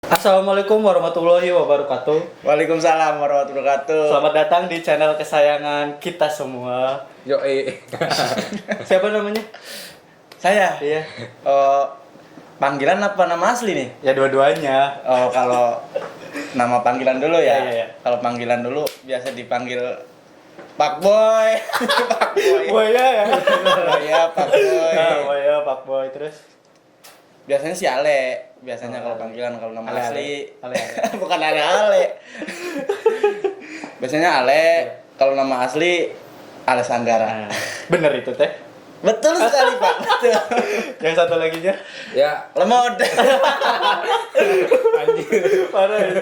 Assalamualaikum warahmatullahi wabarakatuh. Waalaikumsalam warahmatullahi wabarakatuh. Selamat datang di channel kesayangan kita semua. Siapa namanya? Saya. Iya. Panggilan apa nama asli nih? Ya dua-duanya. Oh, kalau nama panggilan dulu ya. Iya. Kalau panggilan dulu biasa dipanggil Pak Boy. Pak Boy. Boy ya. Oh iya, Pak Boy. Boy ya, Pak Boy terus. Biasanya si Ale. Biasanya kalau panggilan, kalau nama asli Ale. bukan Ale. Biasanya Ale, kalau nama asli Alesandara. Nah, bener itu teh. Betul sekali, Pak. Betul. Yang satu lagi nya? Ya, Lemot. Anjir. Parah itu.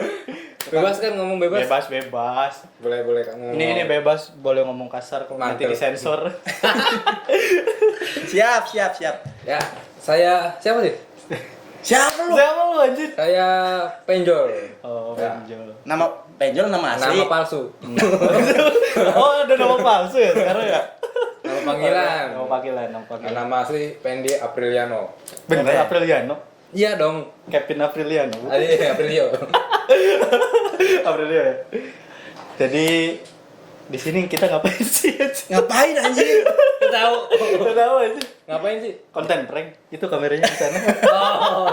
bebas kan ngomong bebas? Bebas. Boleh kamu. Ini bebas, boleh ngomong kasar kok nanti Mantul. disensor. Siap. Ya, saya siapa sih? Siapa lu? Siapa lu anjir? Saya Penjol. Oh, Ya. Benjol. Nama Penjol nama asli. Nama palsu. Oh, ada nama palsu ya sekarang ya? Nama panggilan. Nama panggilan. Nama asli Pendi Apriliano. Bener Oke. Apriliano. Iya dong. Kevin Apriliano. Aprilio. Aprilio ya. Jadi di sini kita ngapain sih? Ngapain anjir? Tahu. Gak tahu aja. Ngapain sih? Konten prank. Itu kameranya di sana. Oh.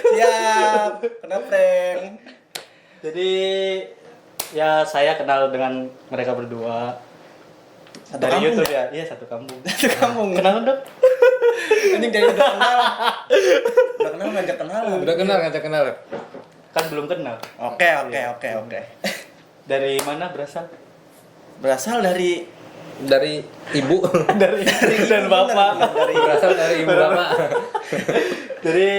Siap. Kena prank. Jadi ya saya kenal dengan mereka berdua Satu dari kampung YouTube ya. Iya, satu kampung. Satu kampung. Kenalan dong. Anjing dari udah kenal. Udah kenal ngajak kenal. Udah kenal, ngajak kenal. Kan belum kenal. Oke. Dari mana berasal? Berasal dari Dari ibu. Dari dan bapak. Berasal dari ibu bapak. Jadi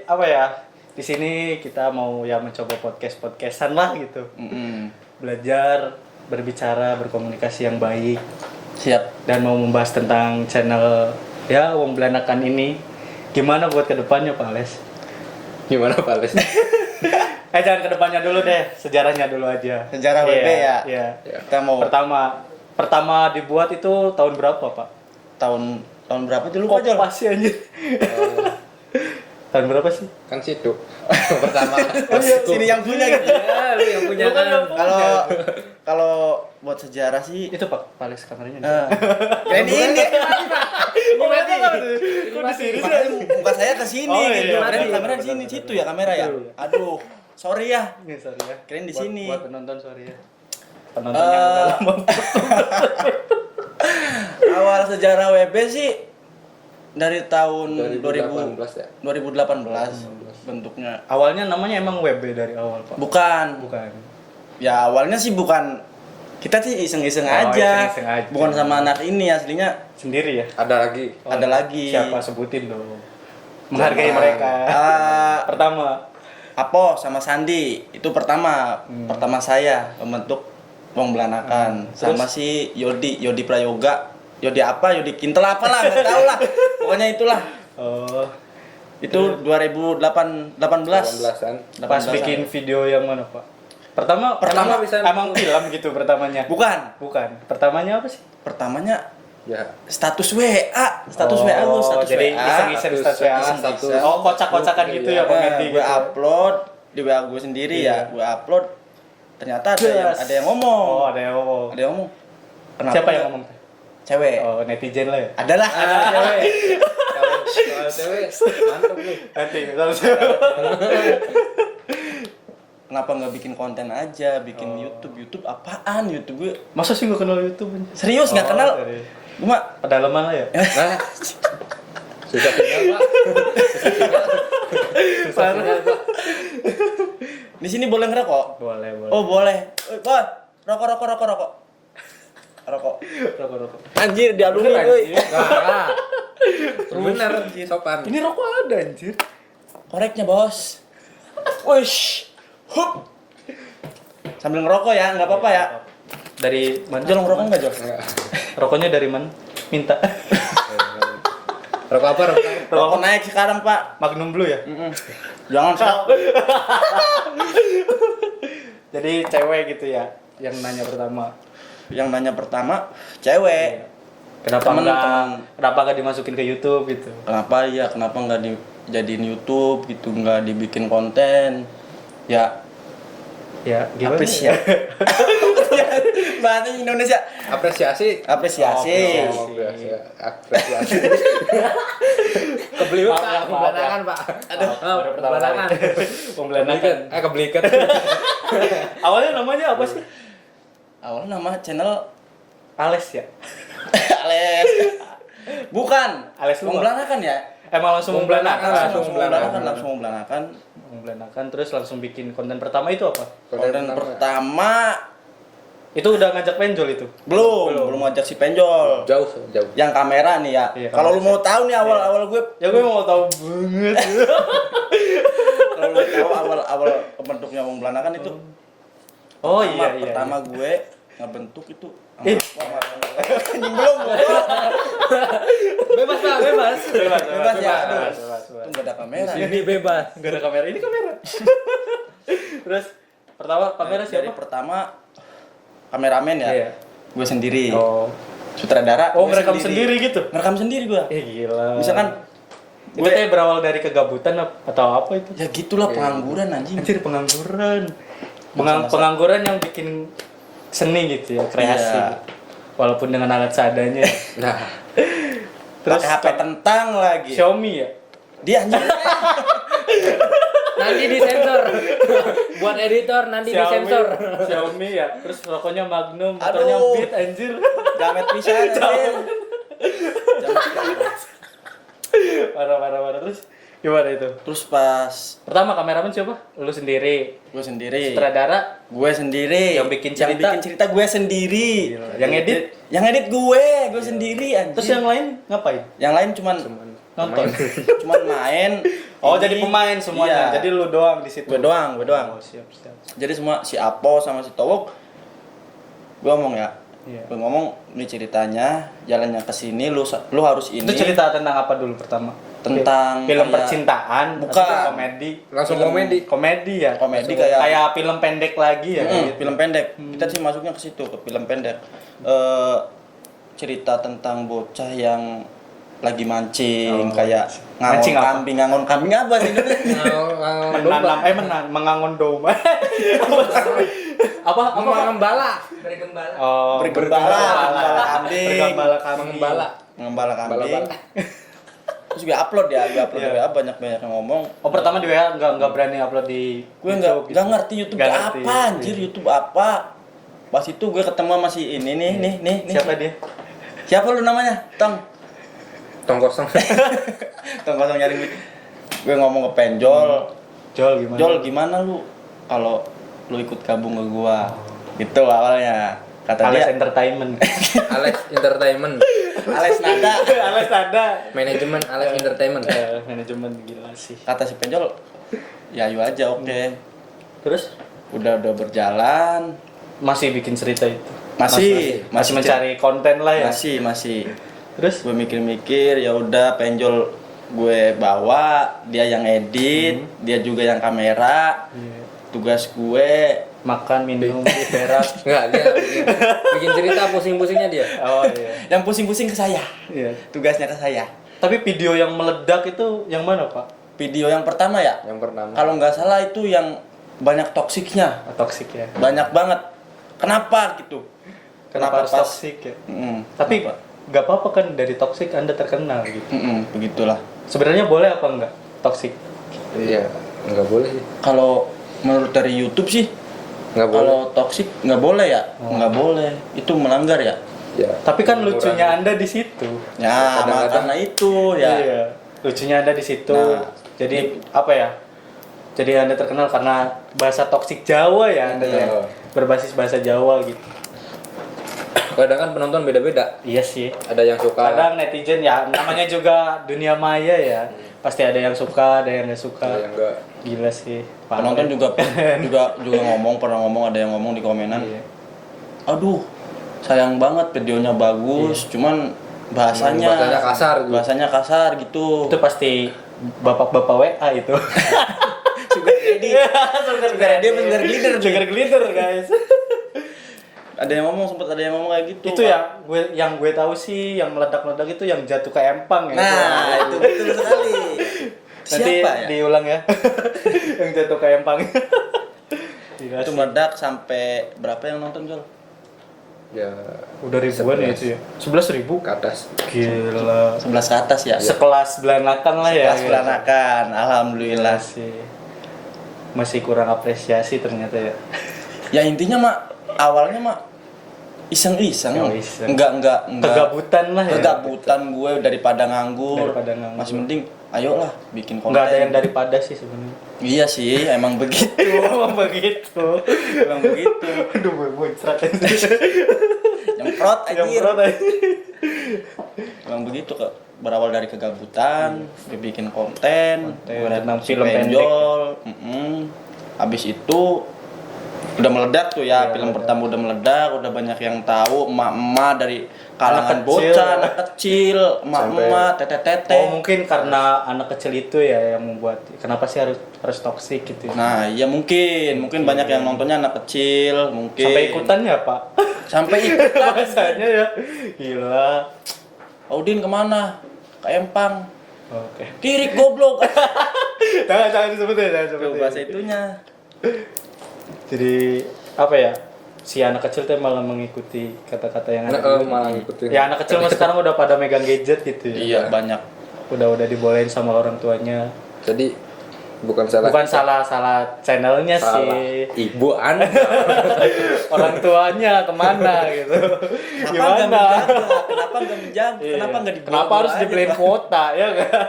apa ya? Di sini kita mau ya mencoba podcastan lah gitu. Belajar, berbicara, berkomunikasi yang baik Siap. dan mau membahas tentang channel ya Wong Belanakan ini. Gimana buat kedepannya Pak Les? Gimana Pak Les? Jangan kedepannya dulu deh, sejarahnya dulu aja. Sejarah WB ya. Iya. Kita mau Pertama dibuat itu tahun berapa Pak? tahun berapa itu lupa Kok aja. pas sih anjir? Tahun berapa sih? Kan situ. Pertama. Oh iya, sini yang punya gitu. Ya, lu yang punya Bukan yang kan. punya. Kalau buat sejarah sih Itu Pak Les kameranya. keren ini. Oh, beda kan? Kok di sini sih? Makanya muka saya ke sini Oh, gitu. iya, Keren benar, kamera di benar, sini, benar. situ ya kamera ya. Aduh, sorry ya. Nih, sorry ya. Keren di Buat- sini. Buat penonton sorry ya. Penonton yang udah lama. Awal sejarah WB sih dari tahun 2018 ya. 2018 bentuknya. Awalnya namanya emang WB dari awal, Pak. Bukan. Bukan. Ya awalnya sih bukan, kita sih iseng-iseng Oh, aja. iseng-iseng aja. Bukan sama anak ini aslinya. Sendiri ya? Ada lagi. Ada lagi. Siapa sebutin dong. Menghargai Sama, mereka. Pertama. Apo sama Sandi itu pertama. Pertama saya membentuk Wong Belanakan. Terus? Sama si Yodi Prayoga. Yodi apa? Yodi Kintel apa lah, enggak tahu lah. Pokoknya itulah. Oh, Itu 2018. 18-an. pas bikin video yang mana, Pak? Pertama Pertama bisa- emang film gitu pertamanya. Bukan. Pertamanya apa sih? Pertamanya Ya. status WA lu, status jadi WA. iseng-iseng status WA. status. Oh, kocak-kocakan gitu ya, komedi gue gitu. upload di WA gue sendiri Iya. ya, gue upload. Ternyata Yes. ada yang ngomong. Oh, ada yang ngomong. Ada yang ngomong. Kenapa Siapa yang nggak- ngomong? Cewek. Oh, netizen lah ya. Adalah. Cewek. Kalau cewek mantap nih. Nanti Kenapa nggak bikin konten aja, bikin YouTube apaan YouTube gue? Masa sih nggak kenal YouTube? Serius nggak Oh, kenal? dari Gue mah pedalaman lah ya. Nah. Susah tinggal, Pak. Susah tinggal, Pak. di sini boleh ngerokok? Boleh. Oh boleh. Boy, rokok. Rokok. Rokok. Anjir dialungin euy. Nah. Bener, sopan. Ini rokok ada anjir. Koreknya bos. Wush. Hup. Sambil ngerokok ya, nggak apa-apa ya. Dari mana? Jol ngerokok nggak Jol? Rokoknya dari mana? Minta. Rokok apa, rokok? Rokok naik sekarang Pak. Magnum Blue ya? Jangan sok. Jadi cewek gitu ya yang nanya pertama. Yang nanya pertama cewek. Kenapa Temen. enggak dimasukin ke YouTube gitu? Kenapa nggak jadiin YouTube gitu, nggak dibikin konten. Ya gimana apresiasi. Bahasa Indonesia. Apresiasi. Apresiasi. Apresiasi. Kebelikan Pak, pembelanakan Pak. Aduh, baru pertama pembelanakan. Pembelanakan. Kebelikan. Awalnya namanya apa sih? Awalnya nama channel Ales ya? Ales. Bukan. Ales lu. Membelanakan ya? Emang langsung membelanakan. Langsung membelanakan. Terus langsung bikin konten pertama itu apa? Konten pertama Itu udah ngajak penjol itu? belum ngajak si Penjol. Jauh. Yang kamera nih ya. Iya, Kalau lu mau tahu nih awal gue, Ya gue mau tahu banget. kalau lu tahu awal bentuknya membelanakan itu. Oh iya. Pertama gue ngebentuk itu. Eh. Belum. Bebas Pak, bebas. Bebas ya. Aduh. Bebas. Itu enggak ada kamera. Ini bebas. Gak ada kamera, ini kamera. Terus pertama kamera Dari siapa? pertama kameramen ya. Iya. Gue sendiri. Oh. Sutradara. Oh, gue ngerekam sendiri gitu? Ngerekam sendiri gue. Gila. Misalkan itu kayak berawal dari kegabutan atau apa itu? ya gitulah pengangguran anjing. Anjir, pengangguran. Pengangguran yang bikin seni gitu ya, kreasi. Iya. Walaupun dengan alat seadanya. Nah, Terus HP tentang lagi. Xiaomi ya? Dia anjing. nanti disensor. Buat editor nanti disensor. Xiaomi ya. Terus rokoknya Magnum, motornya Aduh. Beat anjir. Jamet pisan anjing. Parah. Terus gimana itu? Terus pas Pertama kameramen siapa? Lu sendiri. gue sendiri. Sutradara Gue sendiri. Yang bikin cerita? gue sendiri. Gila. Yang edit? Yang edit gue sendiri anjing. Terus yang lain ngapain? yang lain cuman Nonton. cuman main. Oh, Ini, jadi pemain semuanya. iya. Jadi lu doang di situ. gue doang. Oh, siap. Jadi semua si Apo sama si Towok gue ngomong ya. Iya. Gue ngomong ini ceritanya, jalannya ke sini lu harus ini. Itu cerita tentang apa dulu pertama? Tentang film kayak- percintaan, Bukan. atau komedi. Langsung Film- komedi. Komedi ya. Komedi Langsung kayak- kayak film pendek lagi ya. gitu. Film pendek. Kita sih masuknya ke situ, ke film pendek. Cerita tentang bocah yang lagi mancing, kayak Mancing apa? ngangon kambing apa sih? Mengangon domba. apa? Mengembala. Oh, Bergembala kambing. Bergembala kambing. Ngembala kambing. Bala-bala. Terus gue upload ya, Iya. di WA banyak yang ngomong. Oh, pertama di WA enggak berani upload di Gue YouTube nggak gitu. ngerti YouTube Nggak apa ngerti. anjir, YouTube apa. Pas itu gue ketemu sama si ini nih. Siapa dia? Siapa lu namanya? Tong Kosong. kosong nyari duit. Gue ngomong ke Penjol. Jol gimana? Jol gimana lu kalau lu ikut gabung ke gua? Gitu awalnya. Kata Ales dia Entertainment. Alex Entertainment. Ales nada. Ales ada. Manajemen Alex Entertainment. Manajemen gila sih. Kata si Penjol, ya ayo aja oke. Terus Udah berjalan. masih bikin cerita itu. Masih Mencari konten lah ya. Masih. Terus Gue mikir-mikir, ya udah Penjol gue bawa, dia yang edit, dia juga yang kamera. Tugas gue makan, minum, berak. Enggak, dia bikin cerita pusing-pusingnya dia. Oh iya. yang pusing-pusing ke saya. Iya. Tugasnya ke saya. Tapi video yang meledak itu yang mana, Pak? Video yang pertama ya? Yang pertama. Kalau nggak salah itu yang banyak toksiknya. Toxic ya. Banyak banget. Kenapa gitu? Kenapa harus pas- toxic ya? kenapa? Tapi nggak apa-apa kan dari toxic Anda terkenal gitu. Begitulah. Sebenarnya boleh apa enggak toxic? Iya, enggak boleh sih. Kalau menurut dari YouTube sih, Enggak boleh. kalau toksik nggak boleh ya, nggak boleh. Itu melanggar ya. Ya. Tapi kan lucunya Anda di situ. Ya, Kadang-kadang- karena itu ya. Iya. Lucunya Anda di situ. Nah, Jadi apa ya? Jadi Anda terkenal karena bahasa toksik Jawa ya, Anda ya. Iya. Berbasis bahasa Jawa gitu. Kadang kan penonton beda-beda. Iya sih. Ada yang suka. Kadang netizen ya, namanya juga dunia maya ya. Pasti ada yang suka, ada yang nggak suka. Ada yang enggak. Gila sih. Penonton juga pernah ngomong, ada yang ngomong di komenan. Iya. Aduh, sayang banget videonya bagus, cuman bahasanya Bahasanya kasar gitu. Bahasanya kasar gitu. Itu pasti bapak-bapak WA itu. Sugar daddy. Sugar daddy apa sugar glitter? Sugar glitter, guys. Ada yang ngomong, sempat ada yang ngomong kayak gitu. Itu Pak. yang gue tahu sih yang meledak-meledak itu yang jatuh ke empang ya. Nah, itu betul sekali. Nanti Siapa ya? diulang ya. Yang jatuh ke empang. Gila Itu sih. meledak sampai berapa yang nonton, Jol? Ya Udah ribuan ya itu ya. 11.000 ke atas. Gila. 11 ke atas ya. Sekelas Belanakan lah ya. Kelas Belanakan, alhamdulillah. Masih kurang apresiasi ternyata ya. Ya intinya mak awalnya mak iseng-iseng. Oh, iseng. Enggak. Kegabutan lah ya. Kegabutan gue daripada nganggur. Daripada nganggur. Masih mending ayolah bikin konten. Enggak ada yang daripada sih sebenarnya. Iya sih, emang begitu. Emang begitu. Emang begitu. Aduh, muncrat. Nyemprot anjir. Nyemprot aja. Emang begitu kok. Berawal dari kegabutan, gue bikin konten, gue tentang si film penjol. Habis itu udah meledak tuh ya, film meledak. pertama udah meledak, udah banyak yang tahu, emak-emak dari kalangan Anak kecil, bocah, ya. anak kecil, emak-emak, tete-tete. Oh, mungkin karena anak kecil itu ya yang membuat kenapa sih harus toksik gitu. Ya? Nah, iya mungkin banyak yang nontonnya anak kecil, mungkin. Sampai ikutan ya, Pak? Sampai ikutan. Bahasanya ya. Gila. Audin kemana? Ke Empang. Oke. Kiri goblok. Jangan disebutin, jangan Tuh disebutin. bahasa itunya. Jadi apa ya? Si anak kecil tuh malah mengikuti kata-kata yang ada. dulu. Malah ngikutin. Ya anak kecil mah sekarang udah pada megang gadget gitu ya. Iya, banyak. Udah dibolehin sama orang tuanya. Jadi bukan salah Bukan salah channelnya salah sih. ibu Anda. Orang tuanya kemana gitu. Kenapa nggak menjaga? Kenapa nggak menjaga? Iya. Kenapa nggak dibawa? Kenapa harus dibeliin kuota ya kan?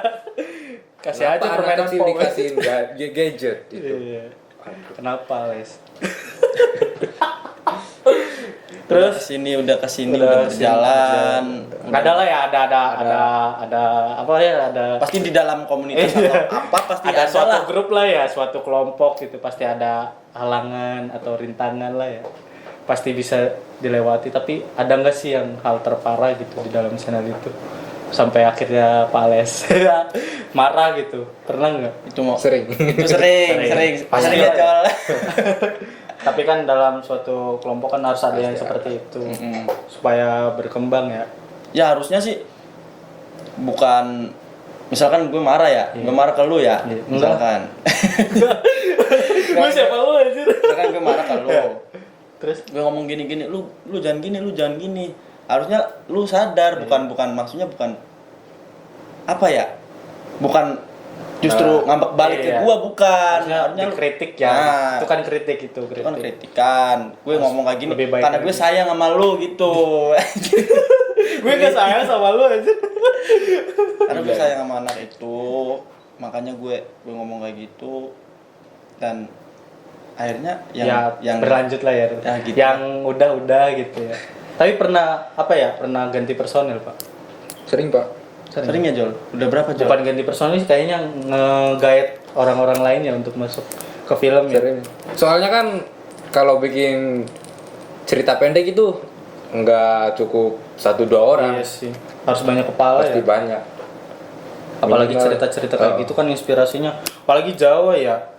Kasih aja Kenapa permainan anak kecil Pong. dikasihin gadget gitu. Iya. Kenapa, Les? Terus kesini udah Udah berjalan. Nggak ada lah ya, ada apa ya, ada Pasti di dalam komunitas atau apa pasti ada suatu lah. grup lah ya, suatu kelompok gitu, pasti ada halangan atau rintangan lah ya. Pasti bisa dilewati, tapi ada nggak sih yang hal terparah gitu di dalam channel itu? Sampai akhirnya Pak Les marah gitu. Pernah nggak? Itu mau Sering. itu sering. Pasti Sering lah ya, ya. Col. Tapi kan dalam suatu kelompok kan harus ada yang Pasti seperti itu Mm-mm. supaya berkembang ya. Ya harusnya sih bukan misalkan gue marah ya, gue marah ke lu ya. Iya. Misalkan. Gue siapa lu anjir? Misalkan gue marah ke lu. Terus Gue ngomong gini-gini, lu jangan gini. Harusnya lu sadar, bukan maksudnya bukan apa ya? Bukan justru ngambek balik ke iya. gua, bukan. harusnya dikritik ya. Nah, Itu kan kritik itu, itu kan kritik. kritikan. Gue ngomong kayak gini lebih baik karena lagi. gue sayang sama lu gitu. Gue gak sayang sama lu aja. Karena gue sayang sama anak itu, makanya gue ngomong kayak gitu. Dan akhirnya yang berlanjut lah ya. Ya, gitu. Yang udah gitu ya. Tapi pernah apa ya? Pernah ganti personil, Pak? Sering, Pak. sering ya, Jol. Udah berapa, Jol? Bukan ganti personil sih, kayaknya nge-guide orang-orang lain ya untuk masuk ke film ya. Sering. Soalnya kan kalau bikin cerita pendek itu nggak cukup 1-2 orang. Iya sih. Harus banyak kepala Pasti ya. banyak. Apalagi Minimal, cerita-cerita kayak gitu kan inspirasinya. Apalagi Jawa ya.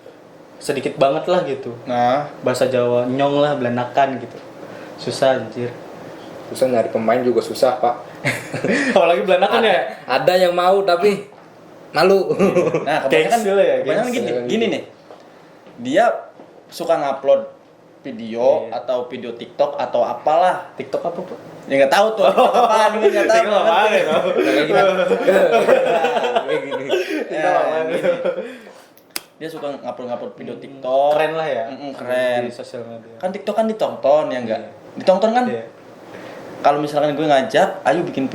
Sedikit banget lah gitu. Nah, Bahasa Jawa nyong lah, belanakan gitu. Susah anjir. Susah nyari pemain juga susah, Pak. Apalagi belanakan ya. Ada yang mau tapi malu. nah kebanyakan Gengsi lah ya, kebanyakan gengsi. gini nih. Dia suka ngupload video Iya. atau video TikTok atau apalah. TikTok apa, Pak? Ya nggak tahu tuh. TikTok apaan gue nggak tahu. TikTok apaan ya? Kayak gini. Kayak gini. TikTok apaan? Gini. Dia suka ngupload video TikTok. Keren lah ya. Keren. Di sosial media. Kan TikTok kan ditonton ya enggak? Ditonton kan? Iya. Kalau misalkan gue ngajak, ayo bikin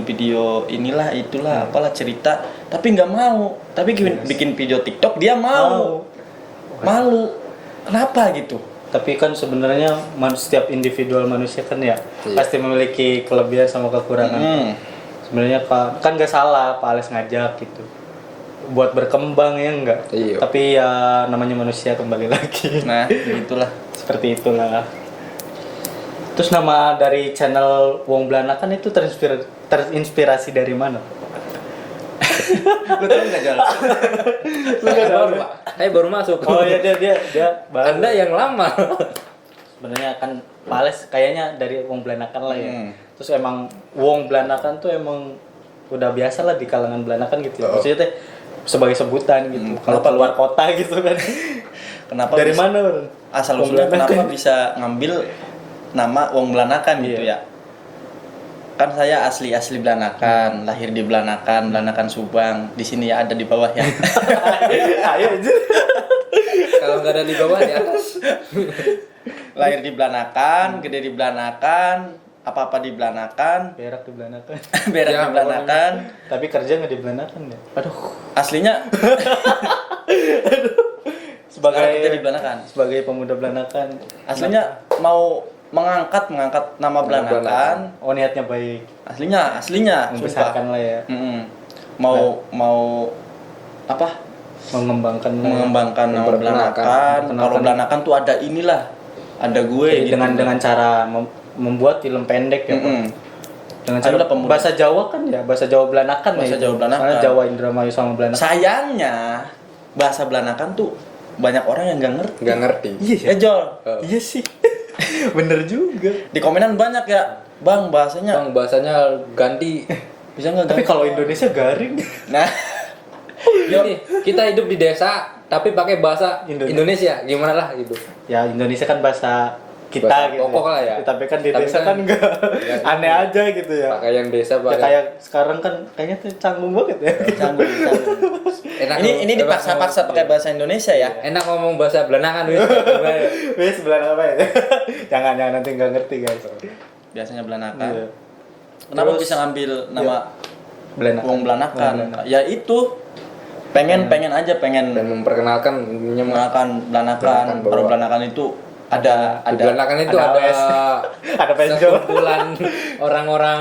video inilah itulah apalah cerita, tapi nggak mau. Tapi bikin video TikTok dia mau. Malu. Kenapa gitu? Tapi kan sebenarnya setiap individual manusia kan ya Iya. pasti memiliki kelebihan sama kekurangan. Sebenarnya kan nggak salah Pak Ales ngajak gitu. Buat berkembang ya enggak. Iya. Tapi ya namanya manusia kembali lagi. Nah, begitulah. Seperti itulah. Terus nama dari channel Wong Blanakan itu terinspirasi dari mana? Lu tahu nggak, Jol? Saya baru, Pak. Saya baru masuk. Oh ya dia baru. Anda yang lama. Sebenarnya kan Pales kayaknya dari Wong Blanakan lah ya. Terus emang Wong Blanakan tuh emang udah biasa lah di kalangan Blanakan gitu ya. Maksudnya teh sebagai sebutan gitu. Kalau Kenapa keluar kota gitu kan. Kenapa Dari bisa- mana, Bang? asal Wong usulnya Belanakan. kenapa bisa ngambil nama Wong Belanakan gitu Iya. ya? Kan saya asli Belanakan, lahir di Belanakan Subang. Di sini ya, ada di bawah ya. Ayo aja. Kalau nggak ada di bawah di atas. Lahir di Belanakan, gede di Belanakan, apa-apa di Belanakan, Berak di Belanakan. berak Ya, di Belanakan. Tapi kerja nggak di Belanakan ya? Aduh. Aslinya Sebagai sekarang kerja di Belanakan. sebagai pemuda Belanakan. Aslinya mau mengangkat nama Belanakan. Oh, niatnya baik. Aslinya, sumpah. Membesarkan lah ya. Mau apa? Mengembangkan lah ya. Mengembangkan nama Memperkenalkan. Belanakan. Kalau Belanakan tuh ada inilah, ada gue Jadi gitu. dengan cara membuat film pendek ya, Pak. Mm-mm. Dengan cara Ayolah pemuda. bahasa Jawa kan ya, bahasa Jawa Belanakan Bahasa ya. Jawa Belanakan. Soalnya Jawa Indramayu sama Belanakan. Sayangnya bahasa Belanakan tuh banyak orang yang nggak ngerti. Nggak ngerti. Iya, Jol. Iya sih. Bener juga. Di komenan banyak ya, Bang, bahasanya Bang bahasanya ganti. bisa nggak? Tapi kalau Indonesia garing. Nah, Ini kita hidup di desa tapi pakai bahasa Indonesia. Indonesia. Gimana lah gitu. Ya Indonesia kan bahasa kita Bahasa gitu. pokok lah ya. Tapi kan di Tapi desa kan kan enggak nggak aneh gitu. aja gitu ya. Pakai yang desa Ya pakai. kayak sekarang kan kayaknya tuh canggung banget ya. canggung. Enak Ini ngomong- dipaksa-paksa pakai bahasa Indonesia ya. Enak ngomong bahasa Belanakan wis. Wes sebelah apa ya? jangan nanti nggak ngerti guys. Biasanya Belanakan. Iya. Kenapa Terus- bisa ngambil nama Belanakan. Wong Belanakan? Wong Belanakan. Ya itu pengen aja Dan memperkenalkan mengenalkan Belanakan. Belanakan bahwa- Kalau Belanakan itu ada di Belanakan itu ada ada AWS. Ada penjol. sekumpulan orang-orang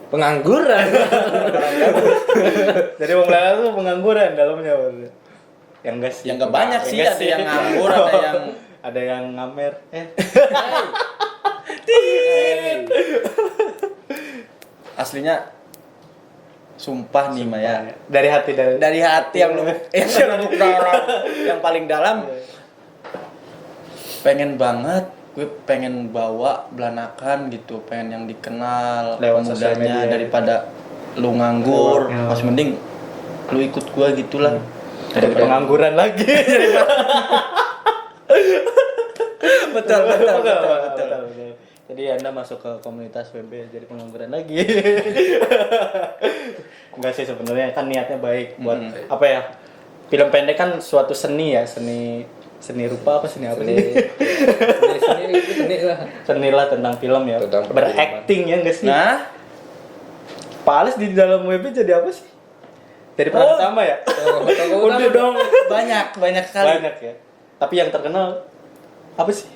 pengangguran. Jadi Wong Belanakan tuh pengangguran dalamnya. Bang. Yang enggak sih. yang nggak banyak sih, Enggak ada yang nganggur, ada yang ada yang ngamer. aslinya sumpah nih Maya. Dari hati Dari hati yang lubuk yang paling dalam, pengen banget gue pengen bawa Belanakan gitu, pengen yang dikenal Lewat sosial pemudanya media. daripada lu nganggur. Lewat, ya. Mas mending lu ikut gue gitulah. Dari pengangguran lagi. betul. Jadi Anda masuk ke komunitas WB jadi pengangguran lagi. Enggak sih sebenarnya kan niatnya baik buat apa ya? Film pendek kan suatu seni ya, seni rupa apa seni apa sih? Seni lah. Seni lah tentang film ya. Tentang Berakting ya enggak sih? Nah, Pak Ales di dalam WB jadi apa sih? Jadi peran Oh. utama ya? Tokoh Udah utama. dong. banyak sekali. Banyak ya. Tapi yang terkenal apa sih?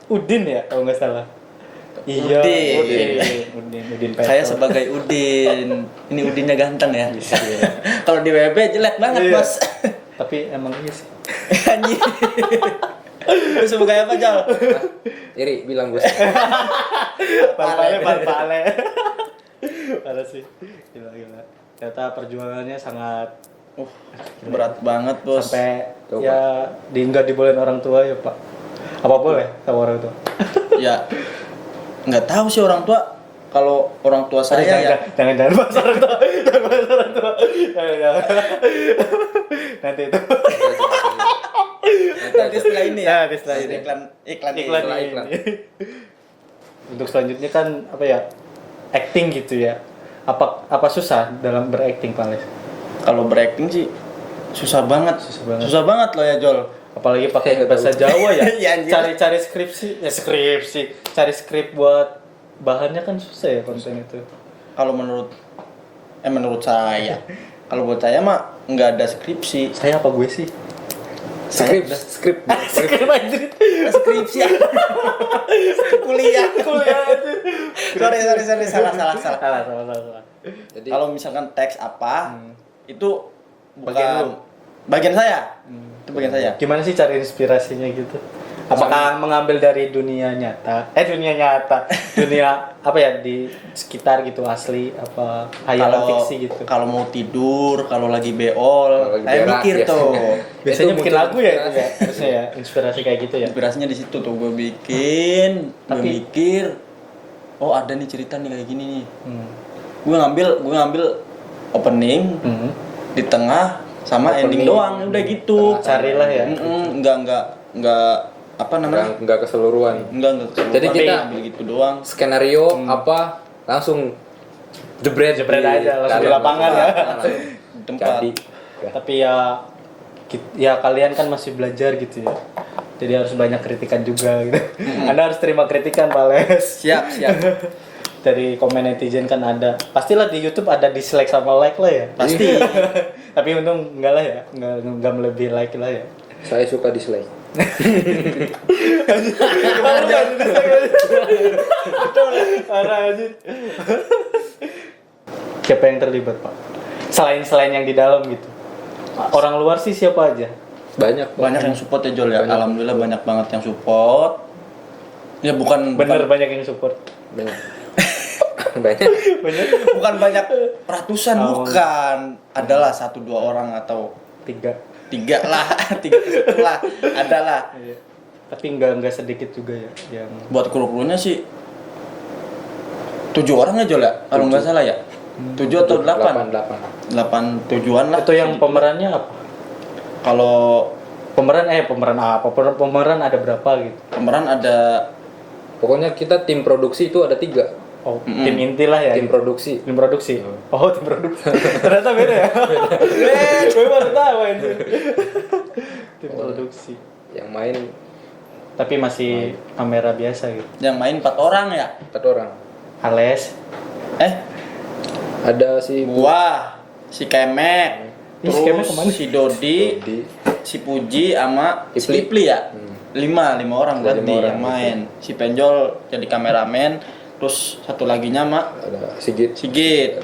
Udin ya kalau nggak salah. Iya. Udin Petro. Saya sebagai Udin, ini Udinnya ganteng ya. Iya. Kalau di WB jelek banget Iya. bos. Tapi emang iya sih. Anjir. Lu sebagai apa Jal? Iri bilang bos. Pale. Parah sih. Gila. Ternyata perjuangannya sangat Berat banget bos. sampai Coba. ya nggak dibolehin orang tua ya Pak. Apa boleh sama orang tua? Ya nggak tahu sih orang tua. Kalau orang tua saya ya jangan bahas orang tua. Jangan bahas orang tua. Jangan. Nanti itu. nanti setelah ini ya. Nanti setelah ini. iklan Iklan. Untuk selanjutnya kan apa ya? Acting gitu ya. Apa susah dalam berakting Pak Les? Kalau berakting sih susah banget. Susah banget. Loh ya Jol. Apalagi pakai Saya bahasa Jawa ya. Iya, anjir. Cari skripsi. Cari skrip buat bahannya kan susah ya konten itu. Kalau menurut saya, kalau buat saya mah nggak ada skripsi. Saya apa gue sih? Skrip. Skrip anjir. Skripsi ya. kuliah sorry salah Salah. Jadi kalau misalkan teks apa itu Bagian lu. bagian saya itu bagian saya Gimana sih cari inspirasinya gitu? Apakah mengambil dari dunia nyata? Dunia apa ya di sekitar gitu asli apa hayalan fiksi gitu? kalau mau tidur, kalau lagi beol, Kalau lagi saya berak, mikir biasanya. tuh Biasanya Itu bikin muncul lagu ya itu inspirasi. ya, harusnya ya inspirasi kayak gitu ya. inspirasinya di situ tuh gue bikin, gue Tapi- mikir, oh ada nih cerita nih kayak gini nih, Hmm. gue ngambil opening, Hmm. di tengah sama ending doang, udah gitu. Carilah ya. Enggak apa namanya? Enggak keseluruhan. Enggak. Jadi kita ambil gitu doang. Skenario apa langsung jebret aja langsung di lapangan ya. Di tempat. Jadi Tapi ya kalian kan masih belajar gitu ya. Jadi harus banyak kritikan juga gitu. Anda harus terima kritikan, Pak Les. Siap. Dari komen netizen kan ada. Pastilah di YouTube ada dislike sama like lah ya. Pasti. Tapi untung enggak lah ya. Enggak melebihi like lah ya. saya suka dislike. Parah aja. Siapa yang terlibat, Pak? Selain yang di dalam gitu. Orang luar sih siapa aja? Banyak Banyak yang support ya Jol ya. Alhamdulillah banyak banget yang support. Ya bukan Banyak yang support. banyak. Banyak. bukan banyak ratusan, Oh. bukan. Adalah 1-2 orang atau 3. 3 lah, 3 lah, adalah. Iya. Tapi enggak sedikit juga ya yang Buat kru-krunya sih 7 orang ya Jol ya, kalau nggak salah ya. 7 atau 8? 8 tujuan lah. itu yang pemerannya apa? Kalau Pemeran apa? Pemeran ada berapa gitu? pemeran ada Pokoknya kita tim produksi itu ada 3. Oh, tim inti lah ya. Tim produksi. Tim produksi. Oh, tim produksi. Ternyata beda ya. Gue baru tahu ini. Tim produksi. Yang main Tapi masih kamera biasa gitu. yang main 4 orang ya. 4 orang. Ales. Ada si Gua, si Kemek, Ih, si Kemek terus kemana? si Dodi, si Puji sama si Ipli ya. 5 orang berarti 5 orang. yang main. Si Penjol jadi kameramen, terus satu laginya mak ada Sigit. Sigit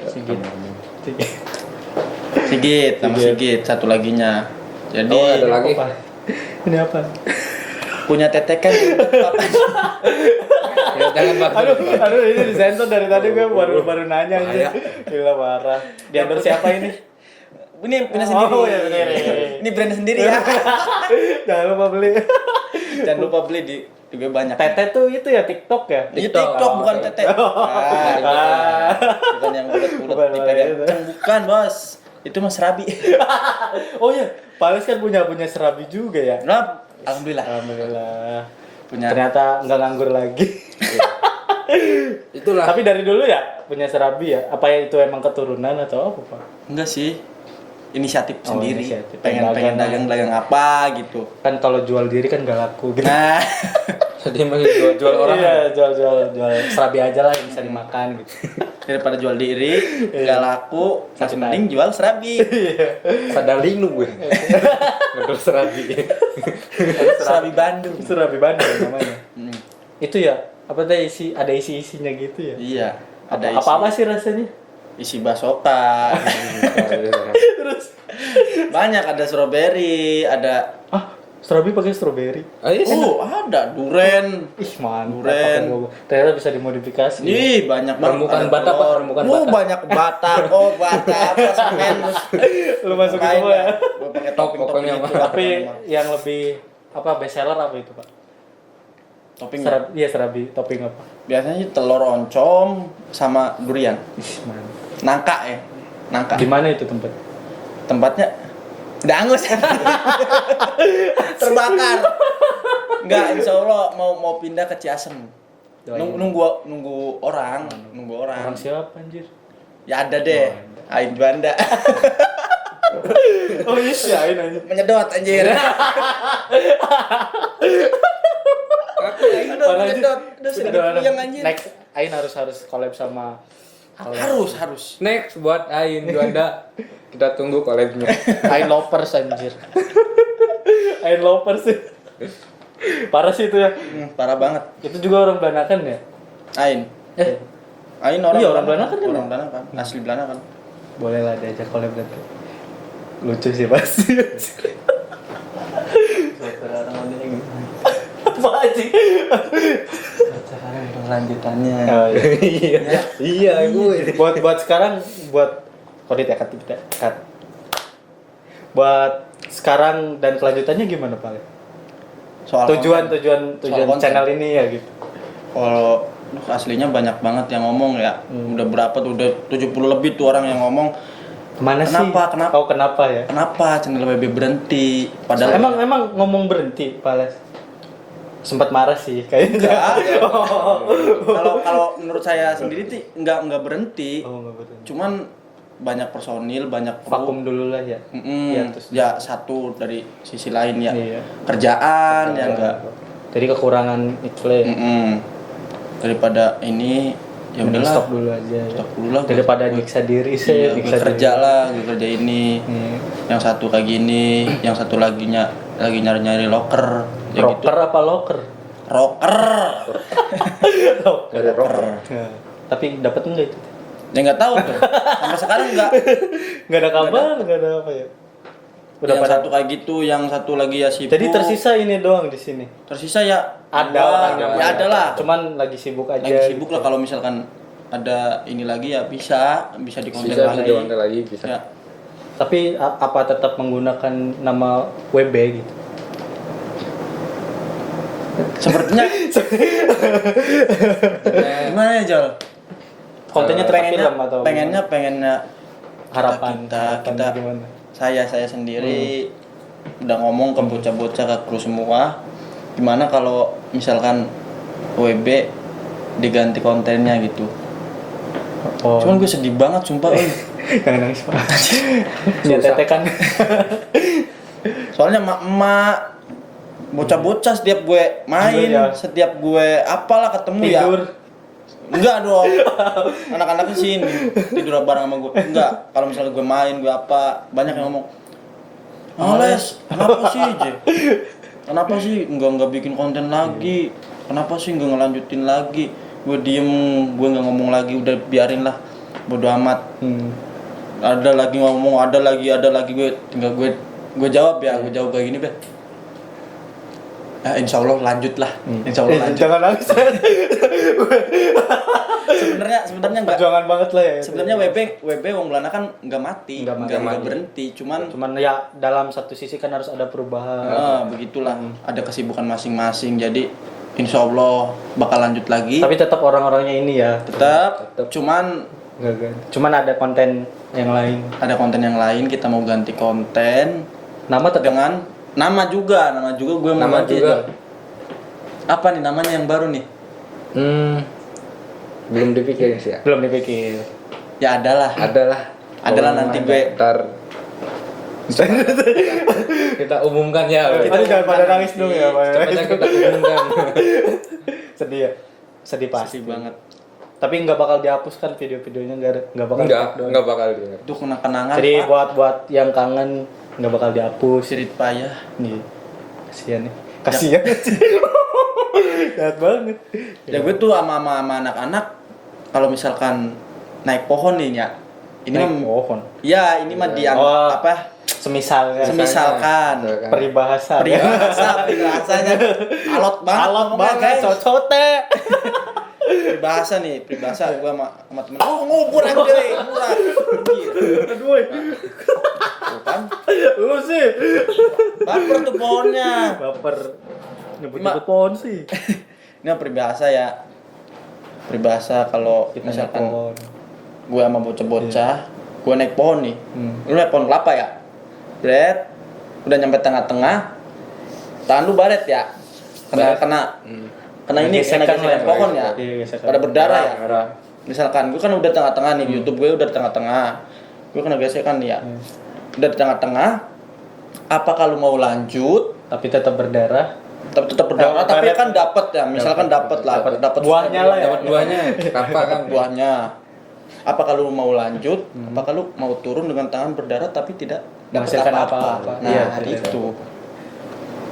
sama Sigit satu laginya. Jadi Oh, ada lagi. Apa? Ini apa? punya tetekan apa? Ya, jangan Pak. Aduh ini disensor dari tadi gue baru nanya aja. Gila parah. Di endorse siapa ini? Ini punya sendiri. Oh, ya sendiri. Ini brand sendiri ya. Jangan lupa beli. Jangan lupa beli di juga banyak. Tete tuh itu ya TikTok ya? Ini TikTok bukan tete. Bukan yang bulat-bulat Bukan, dipegang. bukan. Bukan, Bos. Itu Mas Rabi. Oh iya, Pales kan punya serabi juga ya. Nah, alhamdulillah. Alhamdulillah. Punya. Ternyata nggak nganggur lagi. Itulah. Tapi dari dulu ya punya serabi ya? Apa ya itu emang keturunan atau apa, Pak? Enggak sih. Inisiatif Oh, sendiri. inisiatif. Pengen dagang apa gitu. Kan kalau jual diri kan nggak laku gitu. Nah, Jadi emang jual orang. Iya, jual serabi aja lah yang bisa dimakan gitu. daripada jual diri enggak laku, masih mending jual serabi. Sadaling lu gue. Ngedol serabi. Serabi Bandung. Serabi Bandung namanya. Hmm. Itu ya, apa tadi ada isi-isinya gitu ya? Iya, ada Apa sih rasanya? isi basoka. Terus Banyak, ada strawberry, ada serabi pakai strawberry. Ayo sih. ada duren. Ih, mantap. Duren. pakai logo. Ternyata bisa dimodifikasi. Ih, banyak banget. Permukaan Ada bata, Pak, telur. permukaan Oh, bata. banyak bata. Oh, bata apa semen. Lu masukin Lain semua ya. lah. Gua pakai topping Pokoknya itu. Tapi yang lebih best seller apa itu, Pak? topping Serabi topping apa? biasanya sih telur oncom sama durian. Ih, mantap. Nangka ya. Nangka. Di mana itu tempat? Tempatnya udah angus. Terbakar. Enggak, insya Allah mau pindah ke Ciasem. Doain. Nunggu orang. Orang siapa anjir? Ya ada deh. Ain Juanda. Oh iya, siain anjir. Menyedot anjir. Parah, anjir. Udah sudah Udah, puyeng anjir. Next, Ain harus collab sama Alex. Harus. Next buat Ain Juanda. Kita tunggu collab-nya. Ain lovers anjir. Ain lovers sih. Parah sih itu ya. Parah banget. Itu juga orang Belanakan ya? Ain. Eh, Ain orang Iya, orang Belanakan kan? Orang Belanakan. Asli Belanakan. boleh lah diajak collab nanti. Lucu sih pasti. Apa aja? Sekarang lanjutannya. Oh, iya. Iya, gue. buat sekarang kodit ya cut. Buat sekarang dan kelanjutannya gimana Pak? Soal Tujuan konten. channel ini ya gitu. Kalau aslinya banyak banget yang ngomong ya. Udah berapa tuh? Udah 70 lebih tuh orang yang ngomong. Kemana sih? Kenapa? Oh kenapa ya? Kenapa channel WB berhenti? Padahal Emang ngomong berhenti, Pales. Sempat marah sih kayaknya. enggak ada. Kalau menurut saya sendiri sih enggak berhenti. Oh, nggak berhenti. Cuman banyak personil, banyak kru. Vakum dulu lah ya. Ya, terus ya satu dari sisi lain ya. Iya. Kerjaan yang enggak. Jadi kekurangan itu lah ya. Daripada ini ya Mending udahlah. stop dulu aja. Stop dulu lah. Daripada nyiksa diri sih, Iya, gue nyiksa kerja diri. lah, gue kerja ini. Iya. Yang satu kayak gini, yang satu lagi nyari-nyari locker. Ya gitu. Rocker apa locker? Rocker. Dari rocker. Ya. Tapi dapat enggak itu? Ya nggak tahu tuh. Sampai sekarang nggak. Enggak ada kabar, enggak ada apa ya. Udah Yang pada satu kayak gitu, yang satu lagi ya sibuk. Jadi tersisa ini doang di sini. Tersisa ya Ada dua. orangnya. Ya ada lah. Cuman lagi sibuk aja. Lagi sibuk lah, kalau misalkan ada ini lagi ya bisa dikonten Bisa lagi. dikonten lagi bisa. Ya. Tapi apa tetap menggunakan nama WB gitu? Sepertinya gimana ya Jol? Kontennya tetap film atau pengennya harapan kita gimana? saya sendiri udah ngomong ke bocah-bocah, ke kru semua, gimana kalau misalkan WB diganti kontennya gitu. Oh. Cuman gue sedih banget sumpah. Jangan nangis, Pak. Ya tete kan. Soalnya emak bocah-bocah setiap gue main, Iya. setiap gue apalah ketemu Tidur. ya. Enggak dong. Anak-anaknya sini tidur bareng sama gue. Enggak. Kalau misalnya gue main, gue apa, banyak yang ngomong, "Males, kenapa sih, Je? Kenapa sih enggak bikin konten lagi? Kenapa sih enggak ngelanjutin lagi?" Gue diem, gue enggak ngomong lagi, udah biarin lah. Bodo amat. Ada lagi ngomong, ada lagi gue tinggal gue jawab ya, gue jawab kayak gini, Be. Ya, insya Allah lanjut lah. Insya Allah lanjut. Jangan nangis. Sebenarnya enggak. Perjuangan banget lah ya. Sebenarnya WB Wong Belanda kan nggak mati, Nggak nggak berhenti, cuman ya dalam satu sisi kan harus ada perubahan. begitulah, ada kesibukan masing-masing. Jadi insya Allah bakal lanjut lagi. Tapi tetap orang-orangnya ini ya. Tetap. Cuman Cuman ada konten yang lain. ada konten yang lain, kita mau ganti konten Nama tetap dengan nama juga gue mau Nama ganti. juga. Apa nih namanya yang baru nih? Belum dipikirin sih ya. belum dipikir. Ya adalah nanti gue ntar kita umumkan ya. Aduh, jangan pada nangis dulu ya, Pak. Cepatnya kita umumkan. Sedih ya? Sedih pasti. sedih banget. Tapi nggak bakal dihapus kan video-videonya, nggak bakal. Enggak bakal denger. Itu kenangan. Jadi Pak. buat yang kangen nggak bakal dihapus. Sirit payah. Nih, kasihan nih. Kasihan. Jahat banget. Ya gue tuh sama anak-anak kalau misalkan naik pohon nih ya. Ini Naik pohon. Ya, ini mah apa? Semisalnya. Semisalkan. Peribahasa. Peribahasanya alot banget. Alot ngomongnya, banget, guys. cocote. Peribahasa gue sama temen. Oh, ngubur anjir, murah. Aduh. Tuh kan. Lu sih. Baper tuh pohonnya. Baper. Nyebut-nyebut pohon sih. Ini peribahasa ya. Peribahasa kalau Kita naik misalkan pohon. gue sama bocah-bocah, gue naik pohon nih. Lu naik pohon kelapa ya? Bret, udah nyampe tengah-tengah, tangan lu baret ya? Kena ini, kena gesekan pohon ya? Iya, gesekan. Pada berdarah ya? Merah. Misalkan gue kan udah tengah-tengah nih, YouTube gue udah di tengah-tengah, gue kena gesekan nih ya? Udah di tengah-tengah, apakah lu mau lanjut? Tapi tetap berdarah. Tetap berdarah, tapi kan dapat ya, misalkan dapat lah, dapat buahnya lah ya. Dapat buahnya. Apa kan? buahnya. Apakah lu mau lanjut? Apakah lu mau turun dengan tangan berdarah tapi tidak dapat Menghasilkan apa-apa? apa-apa. Nah, Iya, itu.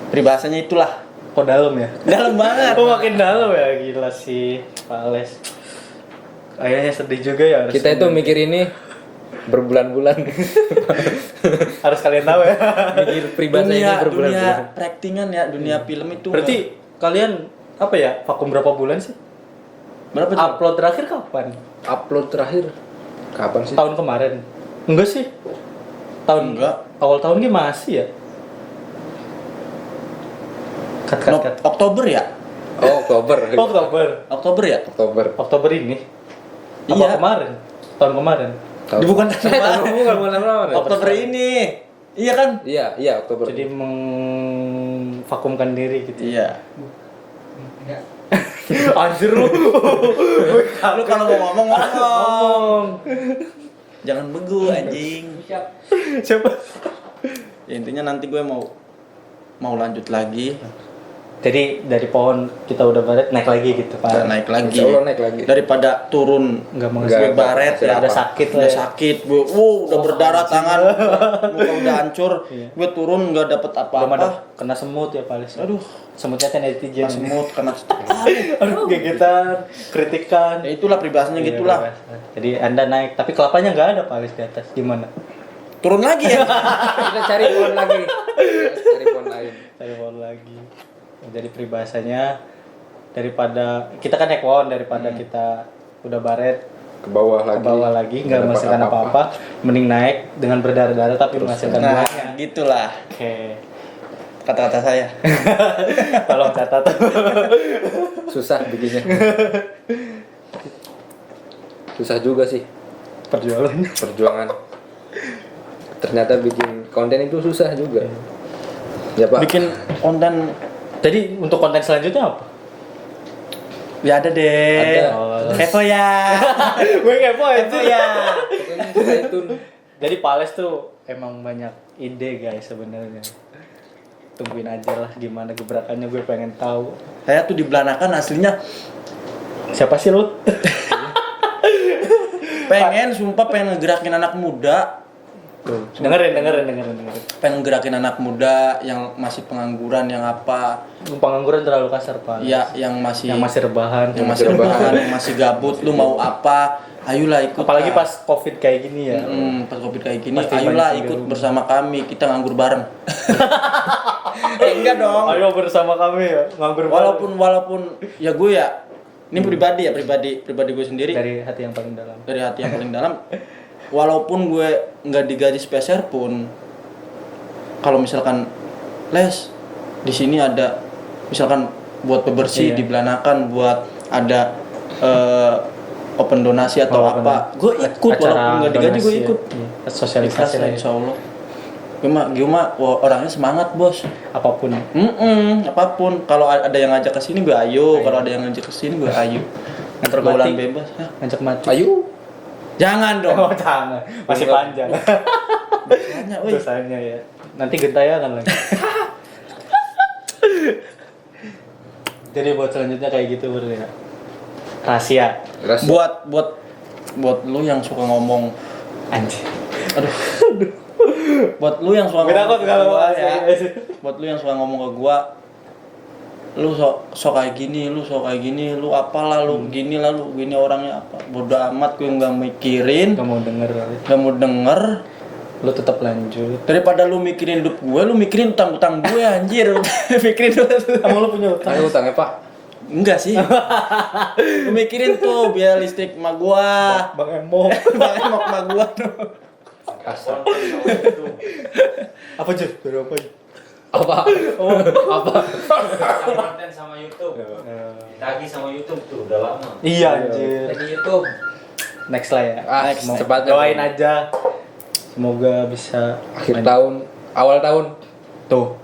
Peribahasanya itulah. Kok dalam ya? Dalam banget. Oh makin dalam ya, gila sih Pak Ales. Kayaknya sedih juga ya. harus Kita itu mikir ini berbulan-bulan. harus kalian tahu ya. Mikir pribadi ini dunia berbulan-bulan. actingan ya, dunia film itu. Berarti kalian apa ya? Vakum berapa bulan sih? berapa tuh? Upload terakhir kapan? Upload terakhir kapan sih? Tahun kemarin? Enggak sih. Tahun Enggak. Awal tahun ini masih ya. Cut. Oktober ya? Oh, Oktober. Oktober. Oktober ya? Oktober. Oktober ini. Iya. Apa kemarin? Tahun kemarin. Tahu. Bukan bukan Ramadan. Oktober ini. Iya kan? Iya, Oktober. Jadi mengvakumkan diri gitu. Iya. Anjir lu. Lu kalau mau ngomong ngomong. Ngomong. Jangan begu anjing. Siapa? Ya intinya nanti gue mau lanjut lagi. Jadi dari pohon kita udah baret naik lagi gitu Pak. Kita naik lagi. Insya Allah naik lagi. Daripada turun Enggak mau gue baret ya udah apa? sakit lah Udah ya. sakit. Gue udah berdarah tangan. Muka udah hancur. Iya. Gue turun nggak dapet Belum ada apa-apa. kena semut ya Pak Lis. Aduh, Semutnya kan netizen. kena semut, kena Aduh, gegetan, kritikan. Ya itulah peribahasanya Iya, gitulah. biasa. Jadi Anda naik, tapi kelapanya nggak ada Pak Lis di atas. Gimana? Turun lagi ya. Kita cari pohon lagi. Cari pohon lain. Cari pohon lagi. Jadi peribahasanya daripada kita kan naik pohon daripada kita udah baret Ke bawah ke lagi. bawah lagi nggak dapat menghasilkan apa-apa, mending naik dengan berdarah-darah tapi menghasilkan Nah, buahnya. gitulah Oke. kata-kata saya. Tolong catat. Susah bikinnya. Susah juga sih Perjuangannya. perjuangan. Ternyata bikin konten itu susah juga. Ya Pak. Bikin konten Jadi untuk konten selanjutnya apa? ya ada deh. Ada. Oh. Kepo ya. Gue kepo Kepo ya. Pokoknya stay tune. Jadi Pales tuh emang banyak ide guys sebenarnya. Tungguin aja lah gimana gebrakannya, gue pengen tahu. Saya tuh di Belanakan aslinya Siapa sih lu? sumpah pengen ngegerakin anak muda. dengerin. Pengen ngegerakin anak muda yang masih pengangguran, yang apa. Pengangguran terlalu kasar Pak. Ya, yang masih rebahan. yang masih rebahan, yang masih gabut, lu mau apa? Ayolah ikut. Apalagi lah. pas Covid kayak gini ya. Pas Covid kayak gini, Pasti ayolah banyak ikut juga. bersama kami, kita nganggur bareng. Enggak dong. Ayo bersama kami ya, nganggur bareng. Walaupun ya gue ya, ini pribadi gue sendiri Dari hati yang paling dalam. dari hati yang paling dalam. Walaupun gue nggak digaji spesial pun, kalau misalkan les di sini ada, misalkan buat bebersih Iya. di Belanakan, buat ada open donasi atau Oh, apa, gue ikut Acara walaupun nggak digaji gue donasi ya. ikut. Iya. Ikhlas Sosialisasi lah, lah ya. insya Allah. Gue mah orangnya semangat bos. Apapun. Apapun. Kalau ada yang ngajak ke sini gue ayo. Kalau ada yang ngajak ke sini gue ayo. Yang pergaulan mati. bebas. Hah? Ngajak mati. Ayo. Jangan dong. Oh, jangan. Masih panjang. Banyak, woi. Dosanya ya. Nanti gentayangan lagi. Jadi buat selanjutnya kayak gitu bro ya. Rahasia. Ras. Buat lu yang suka ngomong, Anjir. aduh. Buat lu yang suka Beda ngomong kok ke kalau gua rahasia. ya. Buat lu yang suka ngomong ke gua, lu sok kayak gini, lu apalah, lu gini lah, lu gini orangnya apa. Bodoh amat, gue nggak mikirin, Gak mau denger. nggak mau denger. Lu tetap lanjut. Daripada lu mikirin hidup gue, lu mikirin utang-utang gue anjir. Mikirin Emang lu punya utang? Ayo utangnya Pak. enggak sih. Lu mikirin tuh biaya listrik emak gua. Bang Emo. Bang emak emak gua tuh. Kasar. Apa Jun? Baru apa? Apa? Apa? Konten sama YouTube. Ditagih sama YouTube tuh udah lama. Iya anjir. Lagi YouTube. Next lah ya. Ah, Next. cepatnya. Doain aja. Semoga bisa Akhir tahun, awal tahun. tuh.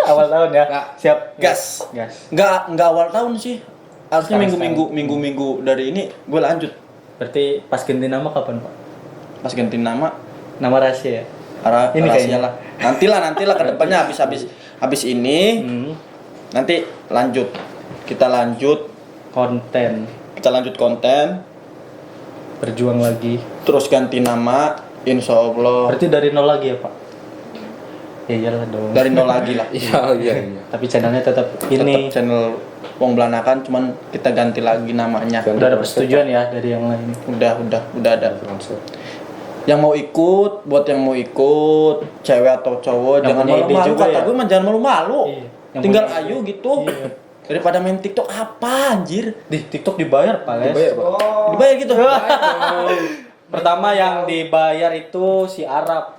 Awal tahun ya. Nggak. Siap. Gas. Gas. Enggak awal tahun sih. Harusnya Sekarang. minggu dari ini gue lanjut. Berarti pas ganti nama kapan, Pak? Pas ganti nama Nama rahasia ya? ini Ini rahasia kayaknya. lah. Nantilah ke depannya habis ini Hmm. nanti lanjut. Kita lanjut konten, Berjuang lagi. terus ganti nama, insya Allah Berarti dari nol lagi ya, Pak? Ya iyalah dong. dari nol lagi lah. Iya. Tapi channelnya tetap ini. Tetap channel Wong Belanakan, cuman kita ganti lagi namanya. Udah ada persetujuan ya dari yang lain. Udah ada. Yang mau ikut, buat yang mau ikut, cewek atau cowok, Yang jangan punya ide malu-malu. juga Kata ya? gue mah jangan malu-malu. Iya. Yang Tinggal punya- ayo gitu. Iya. Daripada main TikTok apa anjir? Di TikTok dibayar, Pak Les. Dibayar, Pak. Dibayar gitu. Pertama yang dibayar itu si Arab.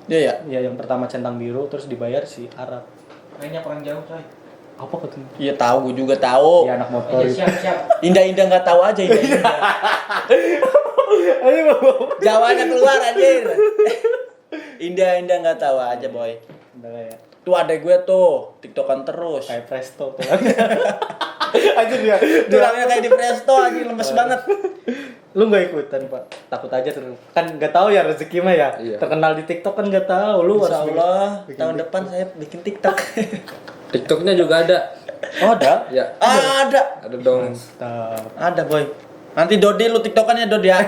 Iya ya. Ya yang pertama centang biru terus dibayar si Arab. Mainnya kurang jauh coy. Apa katanya? Iya tahu, gue juga tahu. Ya anak motor Ayo itu. siap. Indah-indah nggak tahu aja indah-indah. Ini Jawanya keluar anjir. Indah nggak tahu aja boy. Udah lah ya. Tuh ada gue tuh TikTokan terus. Kayak Presto tuh. Anjir ya. Tulangnya kayak di Presto anjir lemes banget. Lu nggak ikutan pak? Takut aja tuh. Kan nggak tahu ya rezeki mah ya. Iya. Terkenal di TikTok kan nggak tahu. Lu Insya harus Allah bikin tahun TikTok. depan saya bikin TikTok. TikToknya juga ada. Oh ada? Ya. Ada. Ada dong. Mantap. Ada boy. Nanti Dodi lu TikTokannya Dodi ya.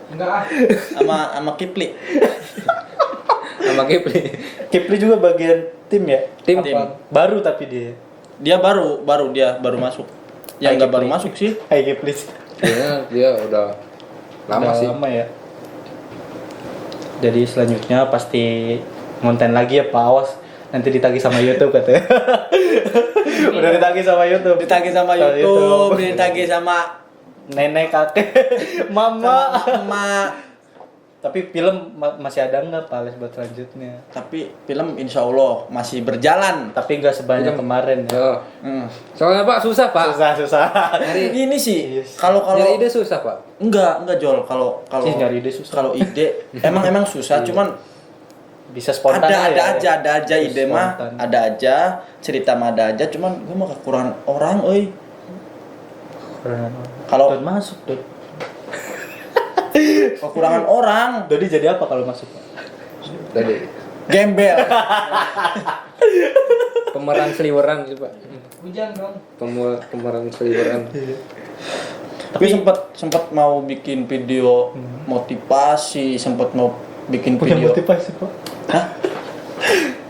Enggak. Sama Kipli. Sama Kipli. Kipli juga bagian tim ya? Tim. Apa? Baru tapi dia. Dia baru masuk. Yang Hai, nggak baru Kipli. masuk sih. Hai Kipli. Dia udah lama Udah sih. Lama ya. Jadi selanjutnya pasti konten lagi ya Pak, awas nanti ditagih sama YouTube katanya. Udah ditagih sama YouTube. Ditagih sama Sama YouTube, ditagih sama Nenek, kakek, mama. emak. Tapi film masih ada nggak Pak Les buat selanjutnya? Tapi film insya Allah masih berjalan. Tapi nggak sebanyak kemarin ya. Oh. Soalnya Pak susah Pak. Susah. Ini sih Yes. kalau Nyari ide susah Pak. enggak Jol kalau Sih, nyari ide susah. kalau ide emang susah cuman Bisa spontan ada lah ya. aja ide mah Spontan. ada aja cerita mah ada aja cuman gue mah kekurangan orang euy. Keren. Kalau- Dod masuk tuh. Kekurangan orang Dodi jadi apa kalau masuk? Tadi gembel. pemeran seliweran sih Pak. Hujan dong. Pemeran seliweran. Gue sempat mau bikin video motivasi, sempat mau bikin Punya video motivasi Pak. Hah?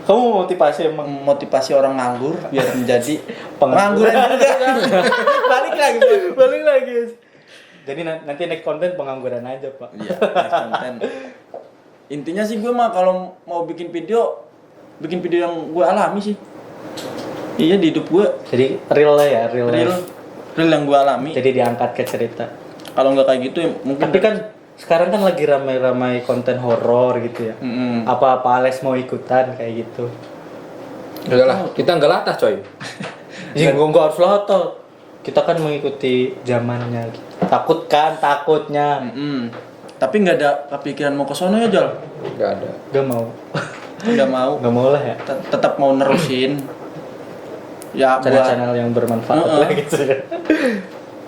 Kamu mau motivasi emang? Motivasi orang nganggur biar menjadi Pengangguran. pengangguran juga. Balik lagi Bro. Balik lagi. Jadi nanti next konten pengangguran aja Pak. Iya, next konten. Intinya sih gue mah kalau mau bikin video yang gue alami sih. Iya di hidup gue Jadi real lah ya, real. real yang gue alami. Jadi diangkat ke cerita. Kalau nggak kayak gitu ya mungkin. Tapi kan sekarang kan lagi ramai-ramai konten horor gitu ya. Mm-mm. Apa Alex mau ikutan kayak gitu? Udahlah, kita nggak latah coy. Ya enggak harus lah toh. Kita kan mengikuti zamannya gitu. Takutnya. Mm-mm. Tapi nggak ada kepikiran mau ke sono ya Jol. Nggak ada. Gak mau. Nggak mau. Gak mau lah ya. Tetap mau nerusin. Ya buat Channel-channel yang bermanfaat lah gitu ya.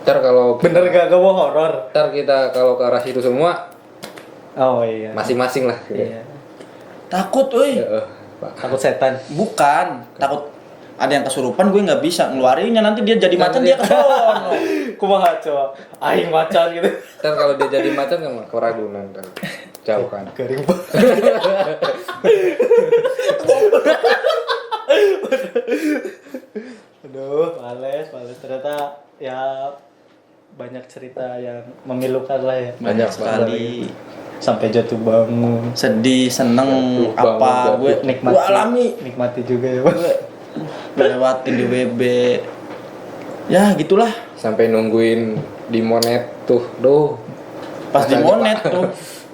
Ntar kalau Bener gak mau horor? ntar kita kalau ke arah situ semua Oh iya. masing-masing lah. Gitu. Iya. takut, euy. Pak. Takut setan. Bukan, takut ada yang kesurupan gue nggak bisa ngeluarinnya nanti dia jadi macan dia ke sono. Kumaha coba? Aing macan gitu. Ntar kalau dia jadi macan kan ke Ragunan ntar. Jauh kan. Garing banget. Aduh, males. Ternyata ya banyak cerita yang memilukan lah ya. Banyak sekali. Sampai jatuh bangun. Sedih, seneng, Jatuh apa bangun, gue Nikmati. gue alami. Nikmati juga ya, Bang. Gue lewatin di WB. Ya gitulah. Sampai nungguin di Monet tuh. Duh. Pas di Makanya, Monet Pak. tuh.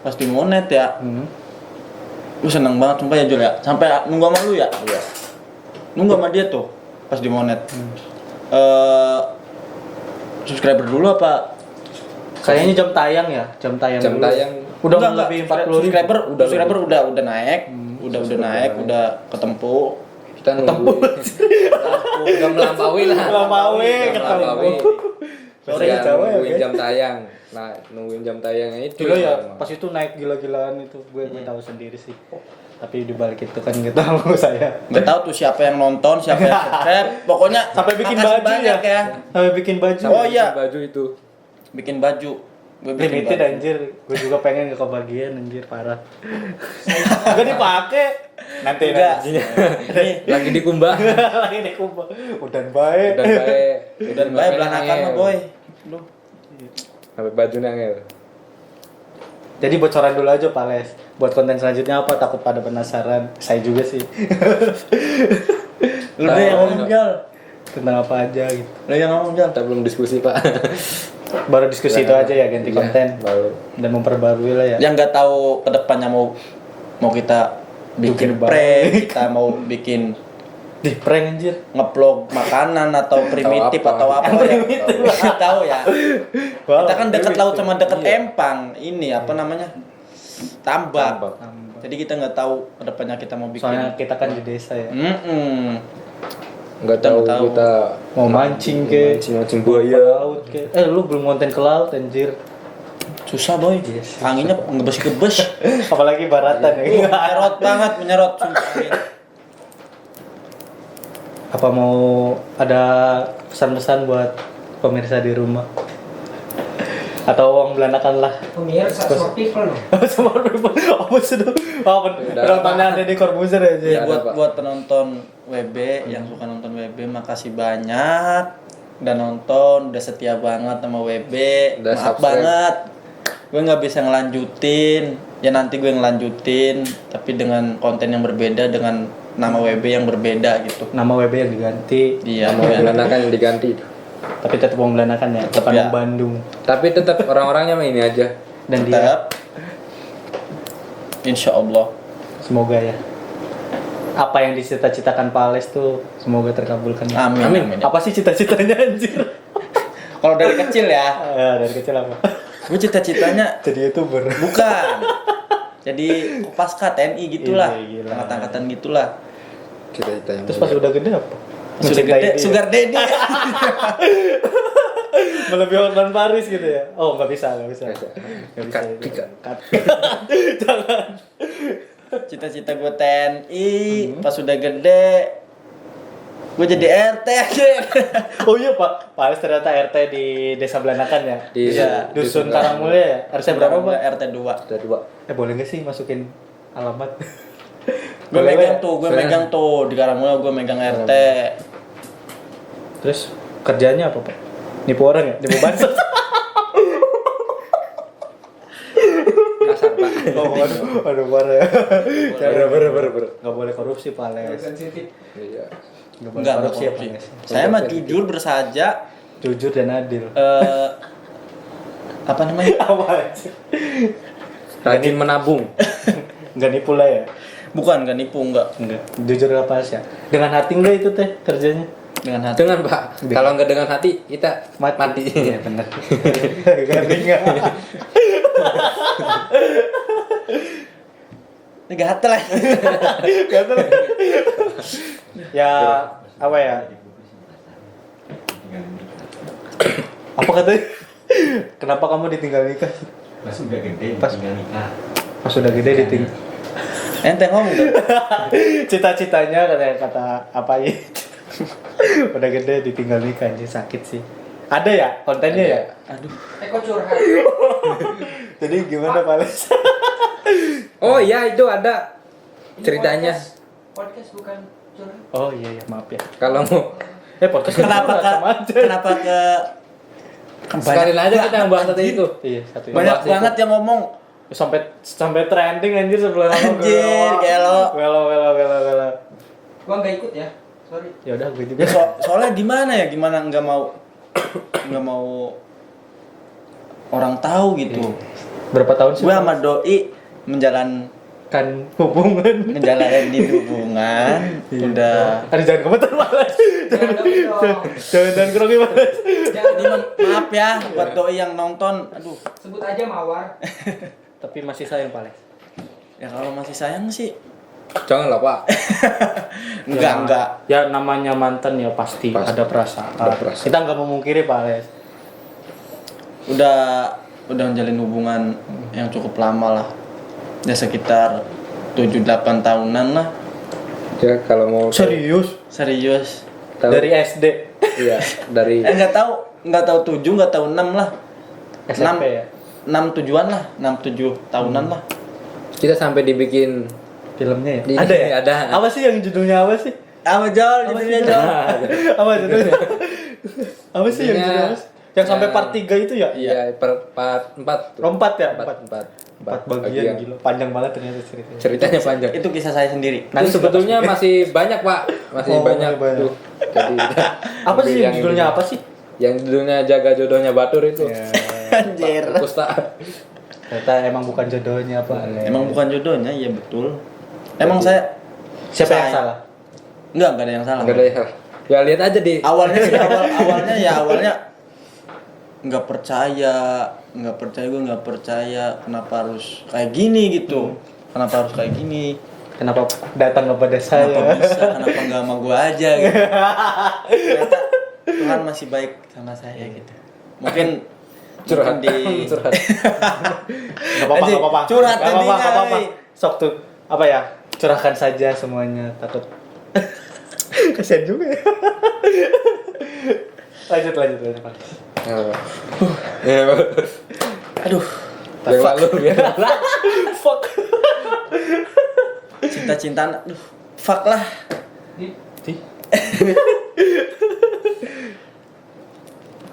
Pas di Monet ya. Gue seneng banget sumpah ya Jul ya. Sampai nunggu sama lu ya. Iya. Nunggu sama dia tuh pas di Monet. Subscriber dulu apa? Kayaknya jam tayang ya, jam tayang. Jam dulu. tayang. Udah Enggak, lebih 40 subscriber Udah udah naik. Udah naik, udah ketempuh. Kita nungguin. Udah melampaui lah. Melampaui, Udah melampaui. Sore Masih Jawa ya, nungguin guys. jam tayang. Nah, nungguin jam tayangnya itu. Gila ya, emang. pas itu naik gila-gilaan itu, gue tahu sendiri sih. Tapi di balik itu kan nggak tahu saya. Nggak tahu tuh siapa yang nonton, siapa yang subscribe. Pokoknya Sampai bikin makasih baju banyak ya. Sampai bikin baju. Oh, iya. Baju itu. Bikin baju. Gue bikin Limited baju. anjir, gue juga pengen ke kebagian anjir parah. Gak dipakai. Nanti Enggak. nantinya. Lagi dikumbah. Lagi dikumpul. Udah baik. Dan baik. Udah baik belanakan mah boy. Lu. Sampai baju nangil. Jadi bocoran dulu aja Pak Les. Buat konten selanjutnya apa? Takut pada penasaran. Saya juga sih. Lu deh yang ngomong Jal. Tentang apa aja gitu. Lu yang ngomong Jal. Kita belum diskusi, Pak. Baru diskusi itu aja ya, ganti Iya, konten baru. dan memperbarui lah ya. Yang nggak tahu kedepannya mau kita bikin Bikin prank, kita mau bikin Di prank anjir. Ngeplog makanan atau primitif apa. atau apa ya. Nggak tahu ya. Wow, Kita kan dekat primitif. laut sama dekat Empang. Ini apa namanya? Tambak. Tambak. Jadi kita nggak tahu kedepannya kita mau bikin. Soalnya kita kan di desa ya. Nggak tahu Tahu. kita Mau mancing ke mancing ke buaya. laut ke. Lu belum konten ke laut anjir. Susah boy. Yes. Anginnya ngebes-gebes. Apalagi baratan ya. Menyerot banget, menyerot sumpah angin. Apa mau ada pesan-pesan buat pemirsa di rumah? Atau uang belanakan lah. Pemirsa Smart People loh. Smart people. Apa sih itu? Apa? Penontonnya ada di Corbuzier aja. Ya, Ada, Pak. buat penonton WB yang suka nonton WB, makasih banyak udah nonton, udah setia banget sama WB. Udah Maaf subscribe. banget, gue nggak bisa ngelanjutin. Ya nanti gue ngelanjutin, tapi dengan konten yang berbeda, dengan nama WB yang berbeda gitu. Nama WB yang diganti. Iya, Mau belanakan yang diganti. Tapi tetap uang belanakan ya. Tetap Bukan ya. uang Bandung. Tapi tetap orang-orangnya mah ini aja. Dan dia Tetap. Insya Allah. semoga ya. Apa yang dicita-citakan Pak Ales tuh semoga terkabulkan. Amin. Amin. Apa sih cita-citanya anjir? Kalau dari kecil ya, Ya, dari kecil apa? gue cita-citanya Jadi YouTuber. bukan. Jadi Kopaska TNI gitulah, Iya, gila. angkatan gitulah. Cita-cita yang Terus pas udah gede apa? Sudah Mencintai gede, dia. sugar daddy. Melebihi Hotman Paris gitu ya? Oh nggak bisa. Nggak bisa Cut, itu. cut. Cut. Jangan. Cita-cita gue TNI, pas sudah gede, gue jadi RT. Oh iya Pak, Pak Ales ternyata RT di Desa Belanakan ya? Di Iya, Dusun Karangmulia ya? RT berapa Pak? RT 2. Ada 2. Boleh nggak sih masukin alamat? Gue Boleh, megang Pak. tuh, gue Saya- megang tuh di Karangmulia, gue megang RT. Terus kerjanya apa Pak? Nipu orang ya? Nipu bansos? Kasar, Pak. Oh, aduh parah ya. Bener. Nggak boleh korupsi Pak Ales. Sensitif. Iya. Nggak boleh Enggak, korupsi ya Pak korupsi. Ales. Saya mah jujur bersaja. Jujur dan adil. Apa namanya? Apa aja? Rajin menabung. Nggak nipu lah ya? Bukan, gak nipu, enggak. Enggak. Jujur apa sih ya? Dengan hati enggak itu teh kerjanya? Dengan hati. Dengan Pak. Kalau nggak dengan hati kita mati. Iya benar. Ganti enggak? Ini gatel lah. Gatel. Ya apa ya? Apa katanya? Kenapa kamu ditinggal nikah? Pas udah gede, Pas- tinggal nikah. Pas sudah gede ditinggal. Ente ngomong dong. Cita-citanya kata apa ya? Udah gede ditinggal nikah anjir sakit sih. Ada ya kontennya ya? Aduh. Kok curhat? Jadi gimana Pak Ales? Oh iya itu ada ceritanya. Podcast bukan curhat. Oh iya maaf ya. Kalau mau Podcast Kenapa curhat sama aja. kenapa ke sekalian aja kita yang bahas tadi itu. Iya satu. banyak Bahas banget yang ngomong Sampai trending anjir sebelah nama gue. Anjir, gelo. Gelo. Gua nggak ikut ya. Sorry. Ya udah gue juga. ya soalnya di mana ya, gimana nggak mau orang tahu gitu. Berapa tahun sih? Gue sama doi menjalankan hubungan. menjalani hubungan udah. Ada jangan komentar malas. Jangan kerogi malas. Jadi maaf ya buat doi yang nonton. Aduh. Sebut aja Mawar. Tapi masih sayang Pak Ales. Ya kalau masih sayang sih. Janganlah Pak. Enggak. Ya namanya mantan ya pasti Pasti. ada perasaan. Ada perasaan. Kita nggak memungkiri Pak Ales. Udah menjalin hubungan yang cukup lama lah. Ya sekitar 7-8 tahunan lah. Ya kalau mau Serius? Serius. tahu, Dari SD. iya dari Enggak tahu 7, enggak tahu 6 lah. SMP ya. 6 tujuan lah, 6-7 tahunan lah. kita sampai dibikin Filmnya ya? Di- Ada ya? ada. Apa sih yang judulnya apa sih? Apa Jol? Judulnya Jol. Apa judulnya? Apa sih yang Judulnya- judulnya? Apa sih? Yang sampai part 3 itu ya? iya part 4 Empat ya? empat Bagian gila. Panjang banget ternyata ceritanya. ceritanya panjang. Itu kisah saya sendiri. Nah, sebetulnya masih banyak Pak, masih Oh, banyak. masih banyak. Tuh. Jadi Apa sih yang ini. judulnya apa sih? Yang judulnya Jaga Jodohnya Batur itu. Anjir. Pak Kusta. Ternyata emang bukan jodohnya Pak Ales. Emang bukan jodohnya, iya betul. Emang saya Siapa yang Saya. salah? Enggak ada yang salah. Enggak ada yang salah. Ya lihat aja di Awalnya sih awalnya nggak percaya gue nggak percaya kenapa harus kayak gini gitu. Kenapa harus kayak gini? Kenapa datang kepada saya? Kenapa bisa? Kenapa nggak sama gue aja gitu? Ternyata Tuhan masih baik sama saya gitu. Mungkin curhat di curhat. Gak apa-apa, Anjing, gak apa-apa. curhat Gak nanti, apa-apa, gak apa-apa. Nay. Sok tuh, apa ya? Curahkan saja semuanya, takut. Kasian juga ya. lanjut. Pak. Ya, aduh yang lalu ya. Fuck. cinta-cintaan aduh fuck lah.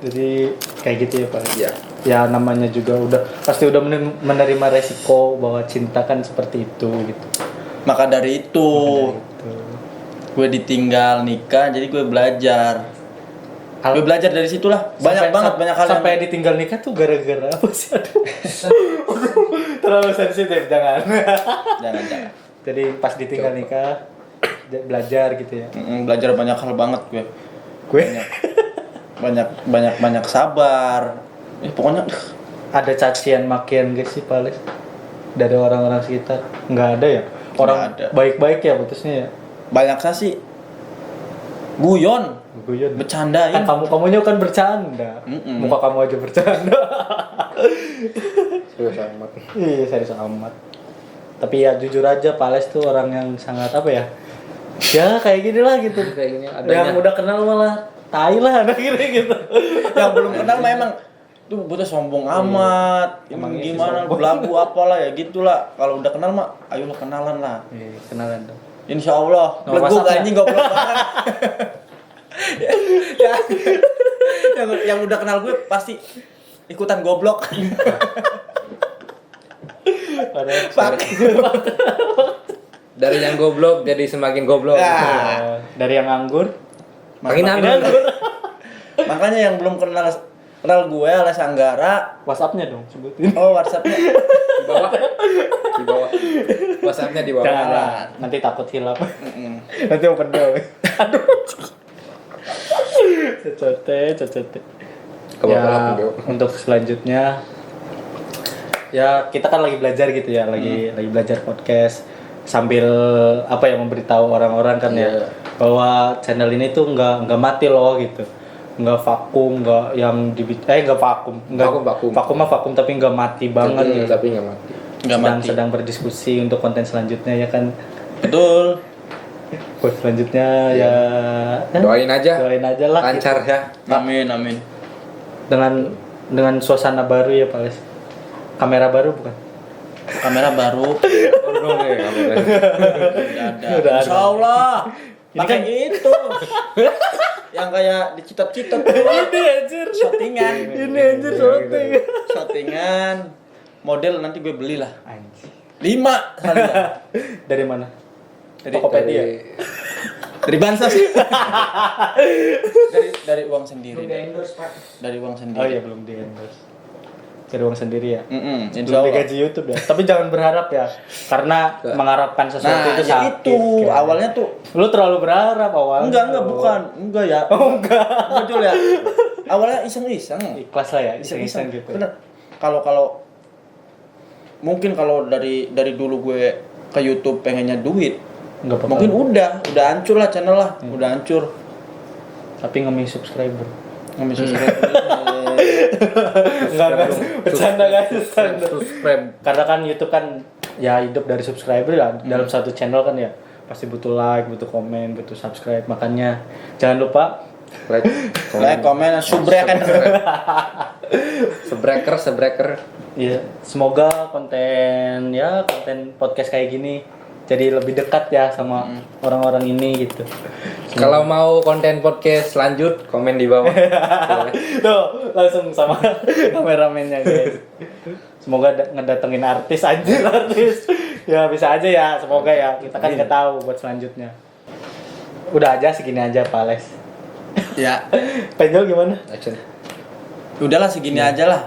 Jadi kayak gitu ya Pak. Iya. Ya namanya juga pasti udah menerima resiko bahwa cinta kan seperti itu gitu. Maka dari itu gue ditinggal nikah jadi gue belajar. Gue belajar dari situlah banyak hal sampai ditinggal nikah tuh gara-gara apa sih? Aduh. Terlalu sensitif, jangan. jangan. Jadi pas ditinggal nikah belajar gitu ya. Belajar banyak hal banget gue. Banyak sabar. Pokoknya Ada cacian makian guys sih Pales dari orang-orang sekitar? Nggak ada ya? Orang Nggak ada. baik-baik ya putusnya ya? banyak sih guyon, Guyon. bercandain. Kan kamunya kan bercanda. Muka kamu aja bercanda. Serius amat. Iya, serius amat. Tapi ya jujur aja Pales tuh orang yang sangat apa ya? Ya kayak gini lah gitu. Kayak gini Yang udah kenal malah tai lah akhirnya gitu. Yang belum kenal mah emang tuh butuh sombong amat. Emang iya sih Gimana sombong. belagu apalah ya gitulah. Kalau udah kenal mah ayolah kenalan lah. Iya, kenalan dong. Insya Allah. Nomor Beleguk WhatsApp-nya. anjing goblok banget. Ya. yang udah kenal gue pasti ikutan goblok. Fuck. Dari yang goblok jadi semakin goblok. Ya. Dari yang nganggur, Makin anggur. Makanya yang belum kenal gue alias Anggara. WhatsApp-nya dong sebutin. Oh, WhatsApp-nya. Di bawah. Di bawah. WhatsApp-nya di bawah. Jangan, nanti takut hilap. Mm-mm. Nanti open door. Aduh. Cocote. Ke bawah Ya, bro. untuk selanjutnya ya kita kan lagi belajar gitu ya, lagi belajar podcast sambil apa ya memberitahu orang-orang kan ya Iya. bahwa channel ini tuh nggak mati loh gitu. Nggak vakum, nggak yang nggak vakum, vakum mah vakum tapi nggak mati banget gitu. Tapi nggak mati. Nggak mati. Sedang berdiskusi untuk konten selanjutnya ya kan. Betul. Buat selanjutnya ya Doain aja. lah Lancar gitu. ya. Amin. dengan suasana baru ya Pales. Kamera baru bukan? Kamera baru. Baru dong nih kamera. Udah ada. Insya Allah. Pakai itu. Yang kayak dicitot-citot. Ini anjir. Shottingan. Ini anjir shooting. Shottingan. Model nanti gue belilah. Anjir. 5 sekalian. Dari mana? Dari- Tokopedia. Dari bansos. dari uang sendiri. Dari uang sendiri. Oh iya belum di endorse. Dari uang sendiri ya. Insya Belum Allah. digaji YouTube ya. Tapi jangan berharap ya. Karena mengharapkan sesuatu Nah, itu ya sakit. itu kan. awalnya tuh Lu terlalu berharap awalnya. enggak bukan. Enggak ya. Oh enggak. Betul ya. Awalnya iseng-iseng. Ikhlas lah ya, Iseng-iseng iseng-iseng gitu. Bener. Kalau mungkin kalau dari dulu gue ke YouTube pengennya duit, Enggak apa-apa. mungkin udah hancur lah channel lah, udah hancur. Tapi nge subscriber. Nggak subscribe. Enggak, bercanda guys, bercanda. Subscribe. Karena kan YouTube kan ya hidup dari subscriber ya. Dalam satu channel kan ya pasti butuh like, butuh komen, butuh subscribe. Makanya jangan lupa Like, komen, subrek kan. Sebreaker. ya semoga konten podcast kayak gini jadi lebih dekat ya sama orang-orang ini gitu. Kalau mau konten podcast lanjut, komen di bawah. Tuh, langsung sama kameramennya guys. Semoga ngedatengin artis anjir artis. Ya bisa aja ya, semoga ya. Kita kan nggak tahu buat selanjutnya. Udah aja segini aja Pales. Ya, Penjol gimana? udahlah segini aja lah.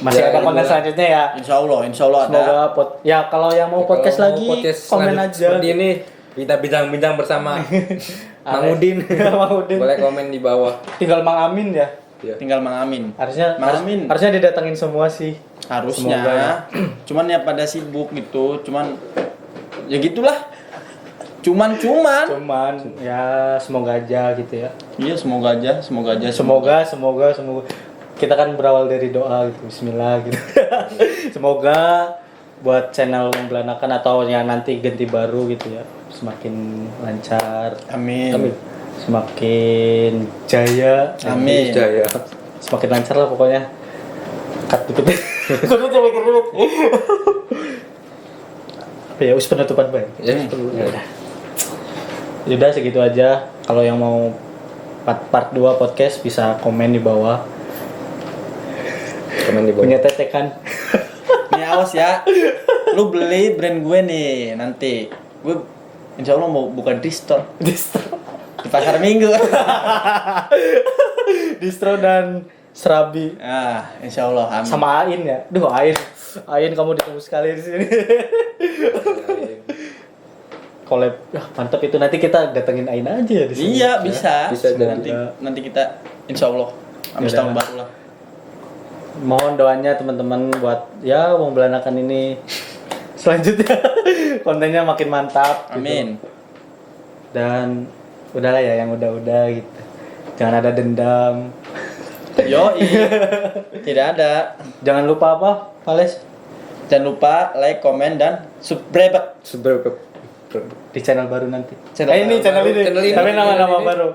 Masih Ya, ada konten gimana? selanjutnya ya. Insya Allah ada. Semoga ya kalau yang mau podcast Kalau mau lagi podcast komen lanjut aja. seperti ini kita bincang-bincang bersama Mang Udin. Mang Udin. Boleh komen di bawah. Tinggal Mang Amin ya. Iya. Tinggal Mang Amin. Harusnya Mang Amin. harusnya didatengin semua sih. Harusnya. Semoga ya. Cuman ya pada sibuk gitu. Cuman ya gitulah. Cuman Ya semoga aja gitu ya. iya semoga aja. Semoga kita kan berawal dari doa gitu. Bismillah gitu. Semoga buat channel Belanakan atau yang nanti ganti baru gitu ya semakin lancar. Amin. Semakin jaya. Amin. Jaya. Semakin lancar lah pokoknya. Cut tutup. Apa ya, penutupan baik. Ya, Ya udah. Yaudah segitu aja. Kalau yang mau part 2 podcast bisa komen di bawah. komen di bawah. Punya tetekan. Nih awas ya. Lu beli brand gue nih nanti. Gue insya Allah mau buka distro di pasar Minggu. Distro dan Serabi Insya Allah. Amin. sama Ain ya. Duh Ain kamu ditunggu sekali di sini. Collab. Mantap itu, nanti kita datengin Ain aja di sini. Iya bisa. Bisa dan nanti kita insya Allah habis Yaudah. tahun baru lah. Mohon doanya teman-teman buat ya Wong Belanakan ini selanjutnya kontennya makin mantap gitu. Amin. Dan udahlah ya yang udah gitu. Jangan ada dendam. Yo, tidak ada. Jangan lupa apa, Vales? Jangan lupa like, komen dan subscribe. Seberapa Di channel baru nanti. Channel ini channel ini. channel ini, Tapi nama-nama channel ini. baru.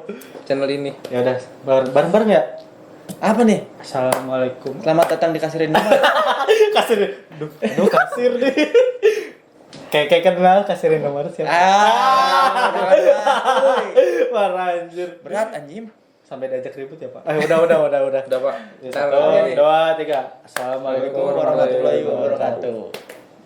channel ini. Ya udah, bareng-bareng ya. Apa nih? Assalamualaikum. Selamat datang di Kasirin Nomor. Kasir. Duh kasir nih. Kayak kenal kasirin nomor siapa? Parah anjir. Berat anjing. Sampai diajak ribut ya, Pak. Udah. Udah, Pak. Satu, dua, tiga. Assalamualaikum Assalamualaikum warahmatullahi wabarakatuh.